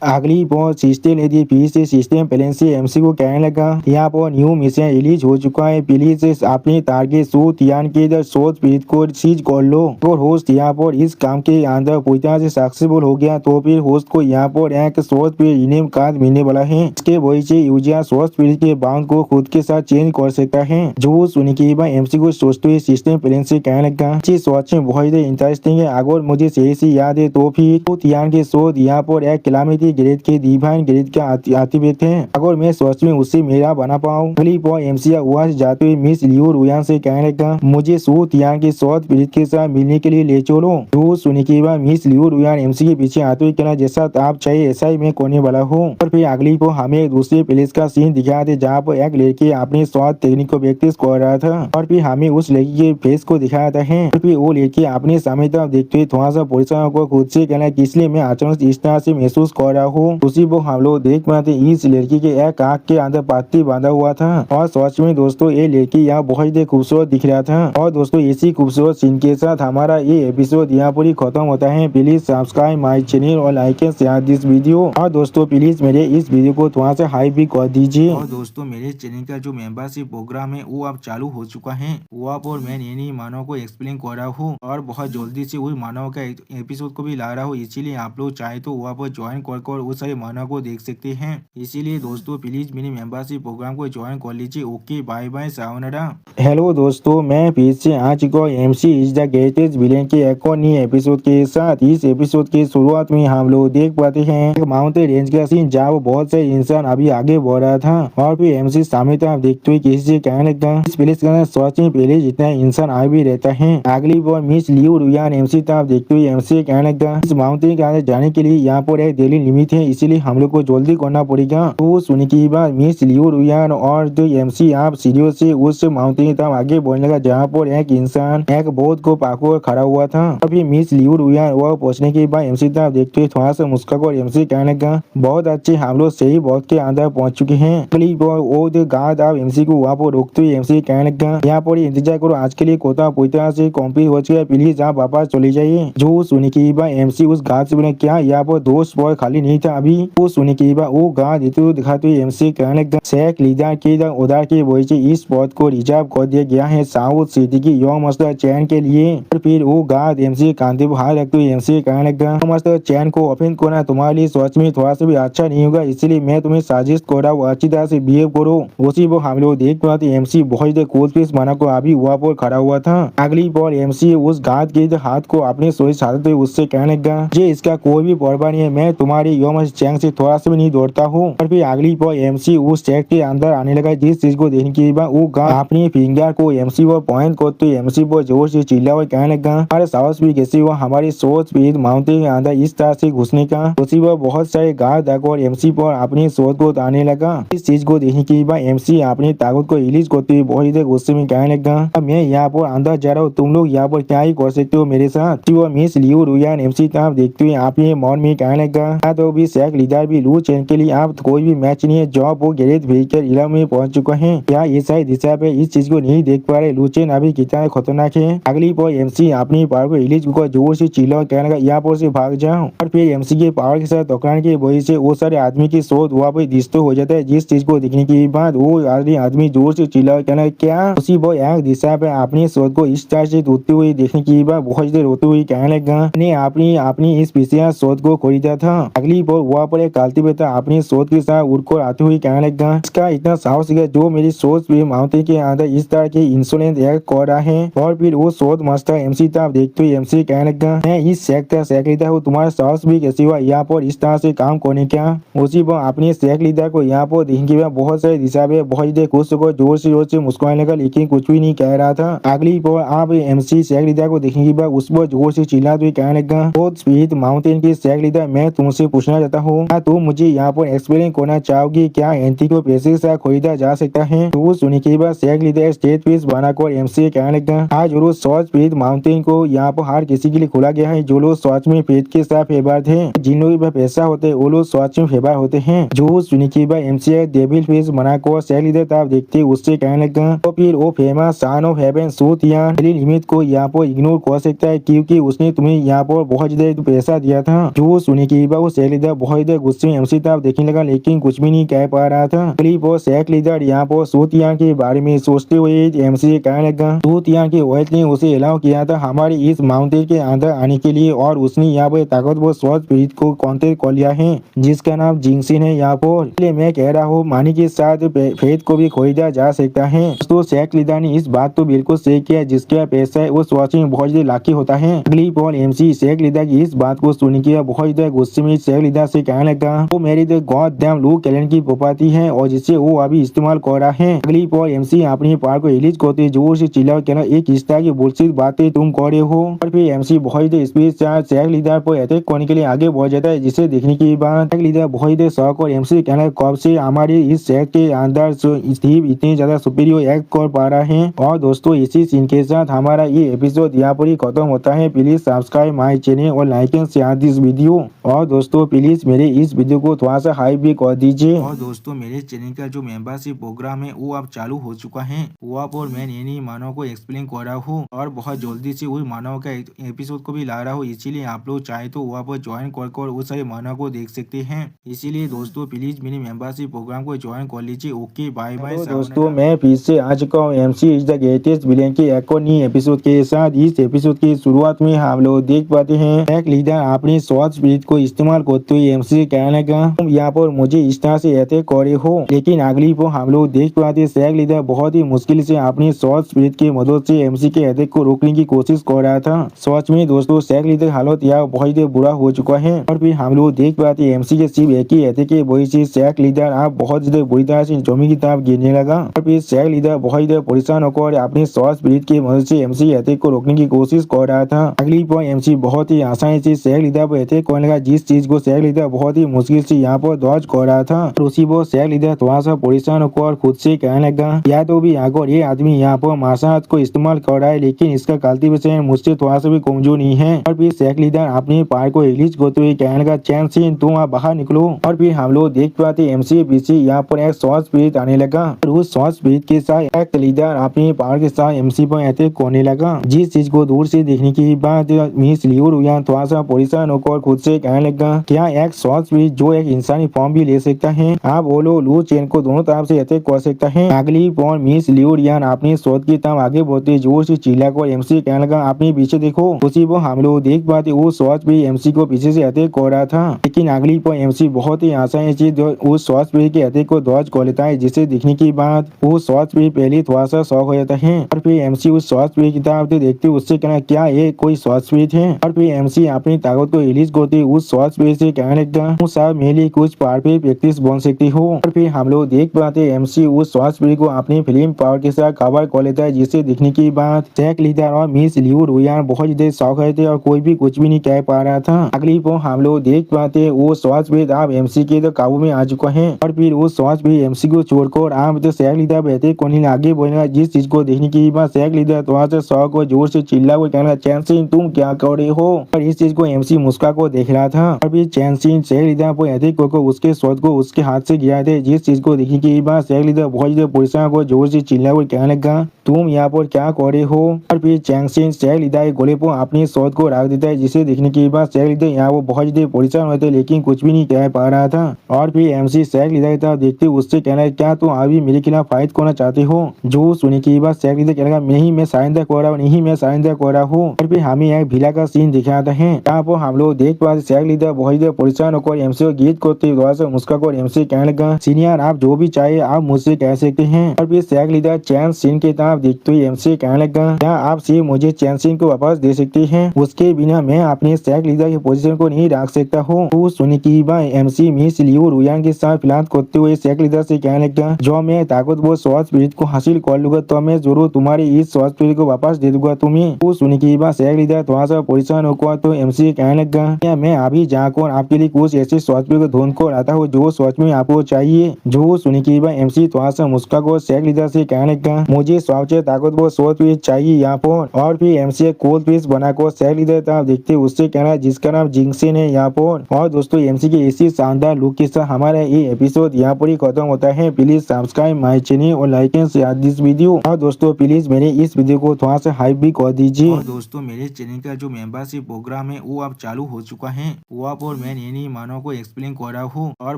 अगली बार सिस्टम लेती फिर से सिस्टम पहले से एमसी को कहने लगा यहाँ पर न्यू मिशन रिलीज हो चुका है, प्लीज अपने टारगेट सूट यान के शोध पीठ को सीज कर लो। और होस्ट यहाँ पर इस काम के अंदर पूरी तरह से सक्सेसफुल हो गया तो फिर होस्ट को यहाँ पर एक शोध पीठ इनेम कार्ड मिलने वाला है। इसके वजह से यूजर शोध पीठ के बाउंड को खुद के साथ चेंज कर सकता है। जो सुनने के बाद एमसी को सोचते हुए सिस्टम प्लेन से कहने लगा सोच में बहुत इंटरेस्टिंग है, अगर मुझे सही से याद है तो फिर यान के शोध यहाँ पर एक किलामिती ग्रेड के डिवाइन ग्रेड का आर्टिफैक्ट है, अगर मैं सोच में उससे मेरा बना पाऊँ। अगली बार एमसी वहां से जाते हुए मिस लियो रुयान से कहने लगा मुझे सूत यान के शोध पीड़ित के साथ मिलने के लिए ले चलो। जो सुनने के बाद मिस लियो रुयान एमसी के पीछे आते हुए कहना जैसा आप चाहिए ऐसा ही मैं करने वाला हूँ। और फिर अगली बार हमें दूसरे प्लेस का सीन दिखाया था जहाँ पर एक लड़की अपने स्वाद टेक्निक को प्रैक्टिस कर रहा था और फिर हमें उस लड़की के फेस को दिखाया था है। और फिर वो लड़की अपने सामने तरफ देखते हुए थोड़ा सा परेशान को खुद से कहना इसलिए मैं अचानक इस तरह से महसूस कर रहा हूँ। उसी वो हम लोग देख पाते इस लड़की के एक आँख के अंदर पत्ती बांधा हुआ था और सच में दोस्तों ये लड़की यहाँ बहुत ही खूबसूरत दिख रहा था। और दोस्तों इसी खूबसूरत सीन के साथ हमारा ये एपिसोड यहाँ पर ही खत्म होता है। प्लीज सब्सक्राइब माई चैनल और like and share this video. और दोस्तों प्लीज मेरे इस वीडियो को थोड़ा सा हाई भी कर दीजिए। और दोस्तों मेरे चैनल का जो मेंबरशिप प्रोग्राम है वो अब चालू हो चुका है, वहाँ पर मैं नई मानव को एक्सप्लेन कर रहा हूँ और बहुत जल्दी से उस मानव का एपिसोड को भी ला रहा हूँ, इसीलिए आप लोग चाहे तो वहाँ पर ज्वाइन कर उस सारे मानव को देख सकते हैं। इसीलिए दोस्तों प्लीज मेरे मेंबरशिप प्रोग्राम को ज्वाइन कर लीजिए। Okay bye bye sayonara. Hello दोस्तों मैं फिर से आ चुका हूँ MC is the greatest villain के एक और नए एपिसोड के साथ। इस एपिसोड के शुरुआत में हम लोग देख पाते हैं एक माउंटेन रेंज का सीन जहाँ बहुत से इंसान अभी आगे बढ़ रहा था और फिर एमसी सामने तरफ देखते हुए किसी से कहने लगा इस प्लेस का सोच में पहले जितना इंसान आगे भी रहता है। अगली बार मिस लियो रुयान एमसी तरफ देखते हुए एमसी कहने लगा इस माउंटेन के अंदर जाने के लिए यहाँ पर एक डेली लिमिट है, इसीलिए हम लोग को जल्दी करना पड़ेगा। तो सुनने के बाद मिस लियो रुयान और जो एमसी आप सीढ़ियों से उस माउंटेन तरफ आगे बढ़ने लगा जहाँ पर एक इंसान एक बोट को पाकर खड़ा हुआ था। अभी मिस लियो रुयान वह पहुंचने के बाद एमसी तरफ देखते हुए थोड़ा सा मुस्कुराकर एमसी कहने लगा बहुत अच्छे हम लोग सही बोट के अंदर पहुंच चुके हैं। अगली बार वो जो गार्ड आप एमसी को वहाँ पर रोकते हुए एमसी कहने लगा यहाँ पर इंतजार करो, आज के लिए कोता पूरी तरह से कंप्लीट हो चुका है, प्लीज आप वापस चले जाइए। जो सुनने के बाद एमसी उस गार्ड से बोले क्या यहाँ पर 2 स्पॉट खाली नहीं था अभी। वो सुनने के बाद वो गार्ड देते हुए दिखाते हुए एमसी कहने लगा शेख लीडर के उधर के वजह से इस स्पॉट को रिजर्व कर दिया गया है साउथ सिटी की यंग मास्टर चैन के लिए। और फिर वो गार्ड एमसी कांधे पर हाथ रखते हुए एमसी कहने लगा मास्टर चैन को ओपन करना तुम्हारे लिए सोच में थोड़ा सा भी अच्छा नहीं होगा, इसलिए मैं तुम्हें सजेस्ट कर रहा हूँ अच्छी तरह से बिहेव करो। उसी वो हम लोग देख पाते एमसी बहुत कोच पीस बना को अभी वहाँ पर खड़ा हुआ था। अगली बार एमसी उस गार्ड के हाथ को अपने सोच साधते हुए उससे कहने लगा जे इसका कोई भी परवाह नहीं है, मैं तुम्हारी यंग चैन से थोड़ा सा भी नहीं दौड़ता हूँ। और फिर अगली बार एमसी उस चेक के अंदर आने लगा जिस चीज को देखने के बाद वो गार्ड अपनी फिंगर को एमसी पर पॉइंट करते एमसी पर जोर से चिल्ला हुआ कहने लगा हमारे साहस भी कैसे हुआ हमारी सोच भी माउंटेन के अंदर इस तरह से घुसने का। उसी पर बहुत सारे गार्ड आकर एमसी पर अपनी सोच को आने लगा। इस चीज को देखने के बाद एमसी अपनी ताकत को रिलीज करते हुए बहुत ही गुस्से में कहने लगा मैं यहाँ पर अंदर जा रहा हूँ, तुम लोग यहाँ पर क्या ही कर सकते हो मेरे साथ। वो मिस लियो रुयान एमसी तरफ देखते हुए अपने मन में कहने लगा तो भी शेख लीडर भी लू चैन के लिए आप कोई भी मैच नहीं है, जॉब वो गैरेज भेजकर इलाम में पहुंच चुका है। क्या ऐसा ही दिशा पे इस चीज को नहीं देख पा रहे लू चैन अभी कितना खतरनाक है। अगली बार एमसी अपनी पावर को रिलीज कर जोर से चिल्ला कहने लगा यहाँ पर से भाग जाओ। और फिर एमसी के पावर के साथ टकराने की वजह से वो सारे आदमी की सोच वहाँ पर डिस्टर्ब हो जाता है, जिस चीज को देखने के बाद वो आदमी जोर से चिल्ला कहना क्या। उसी वो एक दिशा पे अपनी सोच को इस तरह से टूटते हुए देखने के बाद बहुत देर रोते हुए कहने लगा ने अपनी इस पिछले सोच को खरीदा था। अगली बार वहाँ पर एक कल्टीवेटर अपनी सोच के साथ उड़कर आते हुए कहने लगा इसका इतना साहस है जो मेरी सोच भी माउंटेन के अंदर इस तरह के इंसोलेंस एक्ट कर रहा है। और फिर वो सोच मास्टर एमसी तरफ देखते हुए एमसी कहने लगा मैं इस सेक्टर शेख लीडर हूँ, तुम्हारा साहस भी कैसे हुआ यहाँ पर इस तरह से काम करने का। उसी पर अपने शेख लीडर को यहाँ पर देखने के बाद बहुत सारे दिशा पे बहुत देर खुश होकर जोर से मुस्कुराने लगा लेकिन कुछ भी नहीं कह रहा था। अगली बार आप एमसी शेख लीडर को देखने के बाद उस पर जोर से चिल्लाते हुए कहने लगा बहुत स्पीड माउंटेन के शेख लीडर मैं तुमसे पूछना चाहता हूँ क्या तुम मुझे यहाँ पर एक्सप्लेन करना चाहोगी क्या एंटी को पैसे से खरीदा जा सकता है। तो सुनने के बाद शेख लीडर स्टेज पीस बनाकर एमसी कहने लगा आज रोज सॉच पीट माउंटेन को यहाँ पर हर किसी के लिए खोला गया है, जो लोग सॉच में पेट के साथ फेवर थे, जिन लोगों के पैसा होते वो लोग सॉच में फेवर होते हैं। जो सुनने के बाद एमसी डेविल फेस बनाकर शेख लीडर तरफ देखते उससे कहने लगा तो फिर वो famous son of haven suit या लिमिट को यहाँ पर इग्नोर कर सकता सकता है क्योंकि उसने तुम्हें यहाँ पर बहुत ज्यादा पैसा दिया था। जो सुनने के बाद वो शेख लीडर बहुत ज्यादा गुस्से में एमसी तरफ देखने लगा लेकिन कुछ भी नहीं कह पा रहा था। अगली वो शेख लीडर यहाँ पर सूतियान के बारे में सोचते हुए एमसी से कहने लगा सूतियान के वाइफ ने उसे अलाउ किया था हमारे इस माउंटेन के अंदर आने के लिए और उसने यहाँ पर ताकतवर स्वास्थ्य पीड़ित को कॉन्टेक्ट कर लिया है जिसका नाम जिंगसिन है यहाँ पर। इसलिए मैं कह रहा हूँ मानी के साथ फेथ को भी खरीदा जा सकता है। दोस्तों शेख लीडर ने इस बात तो बिल्कुल सही किया जिसका पैसा है वो स्वास्थ्य में बहुत ज्यादा लाखी होता है। अगली पॉल एमसी शेख लीडर की इस बात को सुन के बहुत ज्यादा गुस्से में शेख लीडर से कहने लगा वो मेरी तो गॉड डैम लू कैलेंडर की प्रॉपर्टी है और जिसे वो अभी इस्तेमाल कर रहा है। अगली पॉल एमसी अपनी पार को रिलीज करते जोर से चिल्ला कहना एक इस तरह की बुलशिट बातें तुम कर रहे हो। और फिर एमसी बहुत ज्यादा स्पीड से शेख लीडर पर अटैक करने के लिए आगे बढ़ जाता है जिसे देखने के बाद शेख लीडर बहुत ज्यादा शौक और एमसी कहना कब से हमारे इस शेख के अंदर स्टीव इतनी ज्यादा सुपीरियर एक्ट कर पा रहा है। और दोस्तों इसी सीन के साथ हमारा ये एपिसोड यहाँ पर ही खत्म होता है। प्लीज सब्सक्राइब माय चैनल और like and share this video. और दोस्तों प्लीज मेरे इस वीडियो को थोड़ा सा हाइप भी कर दीजिए। और दोस्तों मेरे चैनल का जो मेंबरशिप प्रोग्राम है वो अब चालू हो चुका है। वहाँ पर मैं नई मानव को एक्सप्लेन कर रहा हूँ और बहुत जल्दी से वही मानव का एपिसोड को भी ला रहा हूँ। इसीलिए आप लोग चाहे तो वहाँ पर ज्वाइन कर उस सारे मानव को देख सकते हैं। इसीलिए दोस्तों प्लीज मेरे मेंबरशिप प्रोग्राम को ज्वाइन कर लीजिए। Okay bye bye. दोस्तों मैं फिर से आ चुका हूँ MC is the greatest villain के एक और नई एपिसोड के साथ। इस एपिसोड की शुरुआत में हम लोग देख पाते हैं शेख लीडर अपनी स्वास्थ्य स्पिरिट को इस्तेमाल करते हुए एमसी से कहने लगा तुम यहाँ पर मुझे इस तरह से अटैक करे हो। लेकिन अगली पर हम लोग देख पाते शेख लीडर बहुत ही मुश्किल से अपनी स्वास्थ्य स्पिरिट की मदद से एमसी के अटैक को रोकने की कोशिश कर रहा था। सच में दोस्तों शेख लीडर हालत यहाँ बहुत ही बुरा हो चुका है। और फिर हम लोग देख पाते एमसी के सिर्फ एक ही अटैक की वजह से शेख लीडर आप बहुत ज्यादा बुरी तरह से जमीन की तरफ गिरने लगा। और फिर शेख लीडर बहुत ज्यादा परेशान होकर अपनी स्वास्थ्य स्पिरिट की मदद से एमसी अटैक को रोकने की कोशिश कर रहा था। अगली पर एमसी बहुत ही आसानी से शेख लीडर पर अटैक करने लगा जिस चीज को शेख लीडर बहुत ही मुश्किल से यहाँ पर दौड़ कर रहा था। और उसी पर शेख लीडर थोड़ा सा परेशान होकर खुद से कहने लगा या तो भी अगर ये आदमी यहाँ पर मार्शल आर्ट को इस्तेमाल कर रहा है लेकिन इसका कल्टीवेशन मुझसे थोड़ा सा भी कमजोर नहीं है। और फिर शेख लीडर अपने पार को रिलीज करते हुए कहने लगा चैन सिंह तुम आप बाहर निकलो। और फिर हम लोग देख पाते एमसी पीछे यहाँ पर एक स्वास्थ्य स्पिरिट आने लगा और उस स्वास्थ्य स्पिरिट के साथ एक लीडर अपने पावर के साथ एमसी पर अटैक करने लगा। जिस चीज को दूर से देखने के बाद मिस लियो रुयान थोड़ा सा परेशान होकर खुद से कहने लगा क्या एक स्वास्थ्य स्पिरिट जो एक इंसानी फॉर्म भी ले सकता है आप बोलो लू चेन को दोनों तरफ से अटैक कर सकता है। अगली पॉल मिस लियो रुयान अपनी शोध की तरफ आगे बढ़ते जोर से चिल्लाकर एमसी कहने लगा अपने पीछे देखो। उसी पर हम लोग देख पाते वो स्वास्थ्य भी एमसी को पीछे से अटैक कर रहा था। लेकिन अगली पर एमसी बहुत ही आसानी से उस स्वास्थ्य स्पिरिट के अटैक को दौड़ कर लेता है जिसे देखने के बाद वो स्वास्थ्य स्पिरिट पहले थोड़ा सा शौक हो जाता है। और फिर एमसी उस स्वास्थ्य स्पिरिट की तरफ देखते उससे कहना क्या ये कोई स्वास्थ्य स्पिरिट है। और फिर एमसी अपनी ताकत को रिलीज करते उस स्वास्थ्य स्पिरिट से कहने लगा साहब मेरे लिए कुछ परफेक्ट प्रैक्टिस बन सकती हो। और फिर हम लोग देख पाते एमसी उस स्वास्थ्य स्पिरिट को अपनी फिल्म पावर के साथ कवर कर लेता है जिसे देखने के बाद शेख लीडर और मिस लियो रुयान बहुत ज्यादा शौक रहे थे और कोई भी कुछ भी नहीं कह पा रहा था। अगली पर हम लोग देख पाते वो स्वास्थ्य स्पिरिट आप एमसी के तो काबू में आ चुका है। और फिर वो स्वास्थ्य स्पिरिट एमसी को छोड़कर आप तो शेख लीडर बैठे कोने आगे बढ़ेगा जिस चीज को देखने के बाद शेख लीडर थोड़ा सा शौक और जोर से चिल्ला को कहना चैन सिंह तुम क्या कर रहे हो। और इस चीज को एमसी मुस्का को देख रहा था। और फिर चैन सिंह शेख लीडर पर अटैक करके उसके शॉट को उसके हाथ से गिरा थे जिस चीज को देखने के बाद शेख लीडर बहुत ज्यादा परेशान को जोर से चिल्ला को कहने लगा तुम यहाँ पर क्या कर रहे हो। और फिर चैंग सिंह शेख लीडर के गोले पर अपनी शॉट को रख देता है जिसे देखने के बाद शेख लीडर यहाँ वो बहुत ज्यादा परेशान होते लेकिन कुछ भी नहीं कह पा रहा था। और फिर एमसी शेख लीडर की तरफ देखते उससे कहना है क्या तुम अभी मेरे खिलाफ फाइट करना चाहते हो। जो सुनने के बाद शेख लीडर कहने लगा नहीं मैं सरेंडर कर रहा हूँ नहीं मैं सरेंडर कर रहा हूँ। और फिर हमें एक भिला का सीन दिखाता है यहाँ पर हम लोग देख पाते शेख लीडर बहुत ज्यादा परेशान होकर एमसी को गीत करते थोड़ा सा मुस्कुराकर एमसी कहने लगा सीनियर आप जो भी चाहे आप मुझसे कह सकते हैं। और फिर शेख लीडर चैन सिंह की तरफ देखते हुए एमसी कहने लगा क्या आप सिर्फ मुझे चैन सिंह को वापस दे सकते हैं उसके बिना मैं अपने शेख लीडर की पोजीशन को नहीं रख सकता हूँ। तो सुनने की बात एमसी मिस लियो रुयान के साथ फिलहाल करते हुए शेख लीडर से कहने लगा जो मैं ताकतवर स्वास्थ्य स्पिरिट को हासिल कर लूंगा तो मैं जरूर तुम्हारी इस स्वास्थ्य स्पिरिट को वापस दे दूंगा तुम्हें। तो सुनने की बात शेख लीडर थोड़ा सा परेशान होकर तो एमसी कहने लगा क्या मैं अभी जाकर आपके लिए कुछ ऐसे स्वास्थ्य स्पिरिट को ढूंढ कर आता हूँ जो सच में आपको चाहिए। जो सुनने की बात एमसी थोड़ा सा मुस्कुराकर शेख लीडर से कहने लगा मुझे सबसे ताकतवर स्वास्थ्य स्पिरिट चाहिए यहाँ पर। और फिर एमसी कोल्ड पीस बनाकर शेख लीडर तरफ देखते उससे कहना जिसका नाम जिंगसिन है यहाँ पर। और दोस्तों एमसी के इसी शानदार लुक के साथ हमारा ये एपिसोड यहाँ पर ही खत्म होता है। प्लीज सब्सक्राइब माय चैनल और like and share this video. और दोस्तों प्लीज मेरे इस वीडियो को थोड़ा सा हाइप भी कर दीजिए। दोस्तों मेरे चैनल का जो मेंबरशिप प्रोग्राम है वो अब चालू हो चुका है। वो आप और मैं नई मानव को एक्सप्लेन कर रहा हूँ और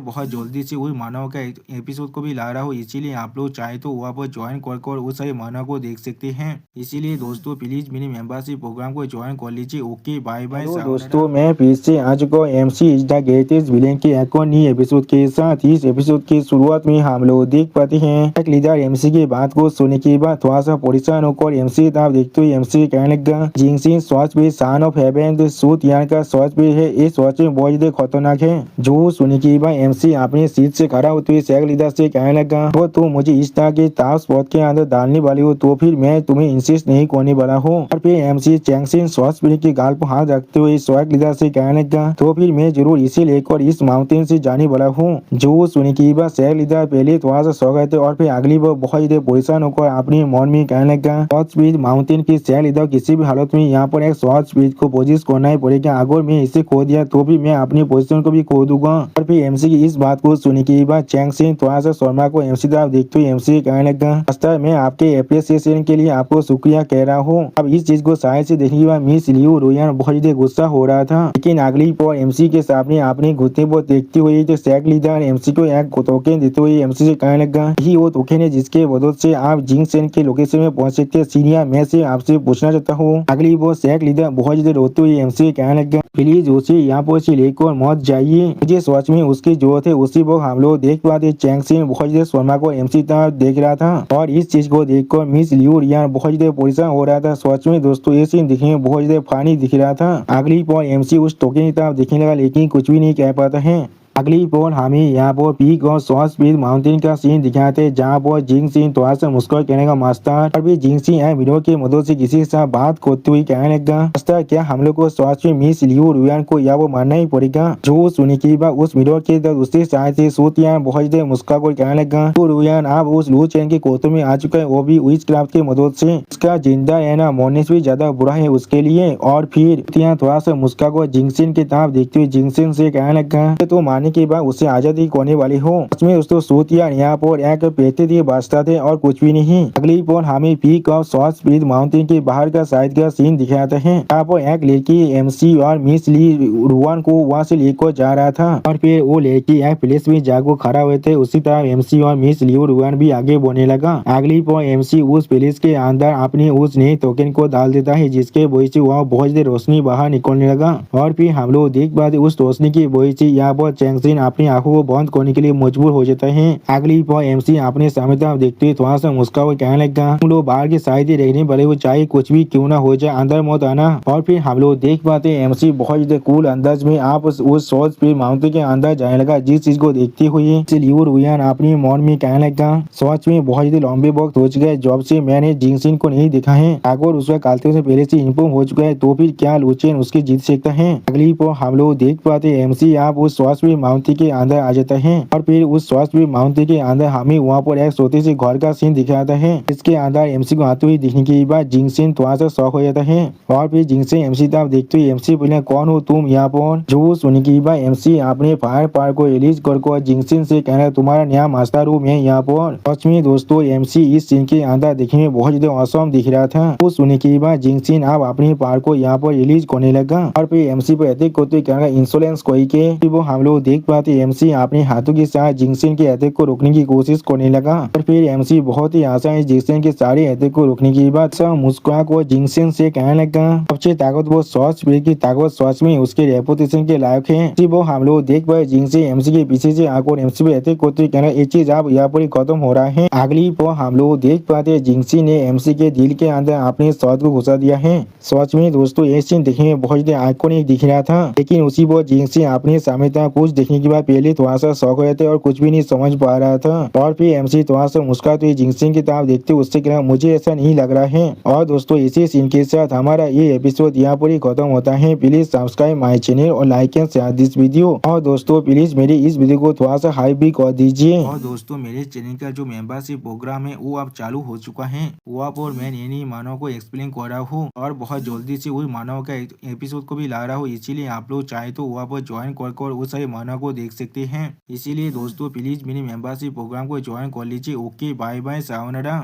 बहुत जल्दी से वही मानव का एपिसोड को भी ला रहा हूँ। इसीलिए आप लोग चाहे तो वहाँ पर ज्वाइन कर उस सारे मानव को देख सकते हैं। इसीलिए दोस्तों प्लीज मेरे मेंबरशिप प्रोग्राम को ज्वाइन कर लीजिए। Okay bye bye. दोस्तों मैं फिर से आ चुका हूँ MC is the greatest villain के एक और नई एपिसोड के साथ। इस एपिसोड की शुरुआत में हम लोग देख पाते हैं एक लीडर एमसी की बात को सुनने के बाद थोड़ा सा परेशान होकर एमसी तरफ देखते हुए एमसी कहने लगा जिंगसिन स्वॉच भी सन ऑफ हेवन सूट यार का स्वॉच भी है। इस स्वॉच में बहुत ज्यादा खतरनाक है। जो सुनने के बाद एमसी अपनी सीट से खड़ा होते हुए सैग लीडर से कहने लगा वो तुम मुझे इस तरह के टास्क स्पॉट के अंदर डालने वाली हो तो फिर मैं तुम्हें इंसिस्ट नहीं करने वाला हूँ। और फिर एमसी चैंगसिन स्वॉच पीढ़ी के गाल पर हाथ रखते हुए स्वैग लीडर से कहने लगा तो फिर मैं जरूर इसे लेकर इस माउंटेन से जाने वाला हूँ। जो सुनने के बाद सैग लीडर पहले थोड़ा सा सो गए थे और फिर अगली बार बहुत ज्यादा परेशान होकर अपने मन में कहने लगा स्वॉच पीढ़ माउंटेन की सैग लीडर किसी भी हालत में यहाँ पर एक स्वॉच पीढ़ को पोजिस करना ही पड़ेगा। अगर मैं इसे खो दिया तो भी मैं अपनी पोजीशन को भी खो दूंगा। और फिर एमसी की इस बात को सुनने के बाद चैंगसिन थोड़ा सा शर्मा को एमसी तरफ देखते हुए एमसी कहने लगा मास्टर मैं आपके अप्रिसिएशन के लिए आपको शुक्रिया कह रहा हूँ। अब इस चीज को शायद से देखने के बाद मिस लियू रोयान बहुत ज्यादा गुस्सा हो रहा था। लेकिन अगली पर एमसी के सामने अपने घुटने पर देखते हुए जो सैग लीडर एमसी को एक टोकन देते हुए एमसी से कहने लगा यही वो टोकन है जिसके मदद से आप जिंगसेन के लोकेशन में पहुंच सकते हैं। सीनियर मैं से आपसे पूछना चाहता हूँ। अगली बार सैग लीडर बहुत ज्यादा रोते हुए एमसी कहने लगा प्लीज उसे यहाँ पर से लेकर मत जाइए, मुझे सच में उसकी जरूरत है। उसी वक्त हम लोग देख पाते चैंगसिन बहुत ज्यादा शर्मा को एमसी तरफ देख रहा था और इस चीज को देखकर मिस लियू रियान बहुत ज्यादा परेशान हो रहा था। सच में दोस्तों ये सीन दिखने में बहुत ज्यादा फनी दिख रहा था। अगली पर एमसी उस टोकन की तरफ दिखने लगा लेकिन कुछ भी नहीं कह पाता है। अगली पोल हमें यहाँ पर पीक और सॉस पीक माउंटेन का सीन दिखाते जहाँ पर जिंगसिन थोड़ा सा मुस्कुरा कहने का मास्टर और भी जिंगसिन है वीडियो की मदद से किसी के साथ बात करते हुए कहने लगा मास्टर क्या हम लोग को सॉस में मिस लियू रुयान को या वो मानना ही पड़ेगा। जो सुनने के बाद उस वीडियो के दूसरी साइड से सूतियान बहुत ज्यादा मुस्कुरा कर कहने लगा तो रुयान आप उस लू चैन के कोतों में आ चुका है वो भी विच क्राफ्ट की मदद से। उसका जिंदा रहना मरने से भी ज्यादा बुरा है उसके लिए। और फिर थोड़ा सा मुस्कुरा कर जिंगसिन की तरफ देखते हुए जिंगसिन से कहने लगा तो के बाद उसे आजादी कोने वाली हो। उसमें दोस्तों सूतिया यहाँ पर एक पेटे दिए बादशाह थे और कुछ भी नहीं। अगली पर हमें peak of sauce peak mountain के बाहर का साइड का सीन दिखाते हैं। यहाँ पर एक लड़की एमसी और मिस ली रुआन को वहाँ से लेकर जा रहा था और फिर वो लड़की एक प्लेस में जाकर खड़ा हुए थे। उसी तरह एमसी और मिस लियू रुआन भी आगे बढ़ने लगा। अगली पर एमसी उस प्लेस के अंदर अपनी उस नए टोकन को डाल देता है जिसके वजह से वहाँ बहुत देर रोशनी बाहर निकलने लगा। और फिर हम लोग देख पाते उस रोशनी की वजह से यहाँ पर चैंगसिन अपनी आंखों को बंद करने के लिए मजबूर हो जाता है। अगली पर एमसी अपने सामने तरफ देखते हुए थोड़ा सा मुस्कुरा हुआ कहने लगा तुम लोग बाहर की साइड ही देखने वाले हो चाहे कुछ भी क्यों ना हो जाए अंदर मत आना। और फिर हम लोग देख पाते हैं एमसी बहुत ज्यादा कूल अंदाज में आप उस सॉस पे माउंटेन के अंदर जाने लगा। जिस चीज को देखते हुए लियू रुयान अपनी मन में कहने लगा सच में बहुत ज्यादा लंबे वक्त हो चुका है जब से मैंने जिंगसिन को नहीं देखा है। अगर उसका कालते से पहले से इन्फॉर्म हो चुका है तो फिर क्या लूचेन उसकी जीत सकता है। अगली पर हम लोग देख पाते एमसी आप उस सॉस पे माउंटेन के अंदर आ जाता है और फिर उस स्वास्थ्य माउंटेन के अंदर हमें वहाँ पर एक छोटे से घर का सीन दिखाता है। इसके अंदर एमसी को आते हुए दिखने के बाद जिंगसिन थोड़ा सा शॉक हो जाता है और फिर जिंगसिन एमसी तरफ देखते हुए एमसी बोले कौन हो तुम यहाँ पर। जो सुनने के बाद एमसी अपने फायर पार को रिलीज कर जिंगसिन से कहना तुम्हारा नया मास्टर रूम है यहाँ पर। सच में दोस्तों एमसी इस सीन के अंदर देखने में बहुत ज्यादा औसम दिख रहा था। वो सुनने के बाद जिंगसिन आप अपने पार को यहाँ पर रिलीज करने लगा और फिर एमसी पर अटैक करते कहना इंश्योरेंस कोई के वो हम लोग देख पाते एमसी अपने हाथों के साथ जिंगसिन के अटैक को रोकने की कोशिश करने लगा। और फिर एमसी बहुत ही आसान जिंगसिन के सारे अटैक को रोकने के बाद सब मुस्कुरा को जिंगसिन से कहने लगा सबसे ताकतवर सॉस की ताकत सॉस में उसके रेपुटेशन के लायक है। वो हम लोग देख पाए जिंगसिन एमसी के पीछे से आकर एमसी पे अटैक करते कहना ये चीज आप यहाँ पर खत्म हो रहा है। अगली पर हम लोग देख पाते जिंगसिन ने एमसी के दिल के अंदर अपने शॉट को घुसा दिया है। सच में दोस्तों ये सीन देखने में बहुत ज्यादा आइकॉनिक दिख रहा था। लेकिन उसी पर जिंगसिन अपने सामने कुछ देखने के बाद पहले थोड़ा सा शौक हो जाते और कुछ भी नहीं समझ पा रहा था। और फिर एमसी थोड़ा सा मुस्कुराते हुए जिंगसिन की तरफ देखते उससे कहना मुझे ऐसा नहीं लग रहा है। और दोस्तों इसी सीन के साथ हमारा ये एपिसोड यहाँ पर ही खत्म होता है। प्लीज सब्सक्राइब माय चैनल और like and share this video. और दोस्तों प्लीज मेरी इस वीडियो को थोड़ा सा हाइप भी कर दीजिए। और दोस्तों मेरे चैनल का जो मेंबरशिप प्रोग्राम है वो अब चालू हो चुका है। वो आप और मैं नई मानव को एक्सप्लेन कर रहा हूँ और बहुत जल्दी से वही मानव का एपिसोड को भी ला रहा हूँ। इसीलिए आप लोग चाहे तो वहाँ पर ज्वाइन कर उस सारे मानव को देख सकते हैं। इसीलिए दोस्तों प्लीज मेरे मेंबरशिप प्रोग्राम को ज्वाइन कर लीजिए। Okay bye bye sayonara.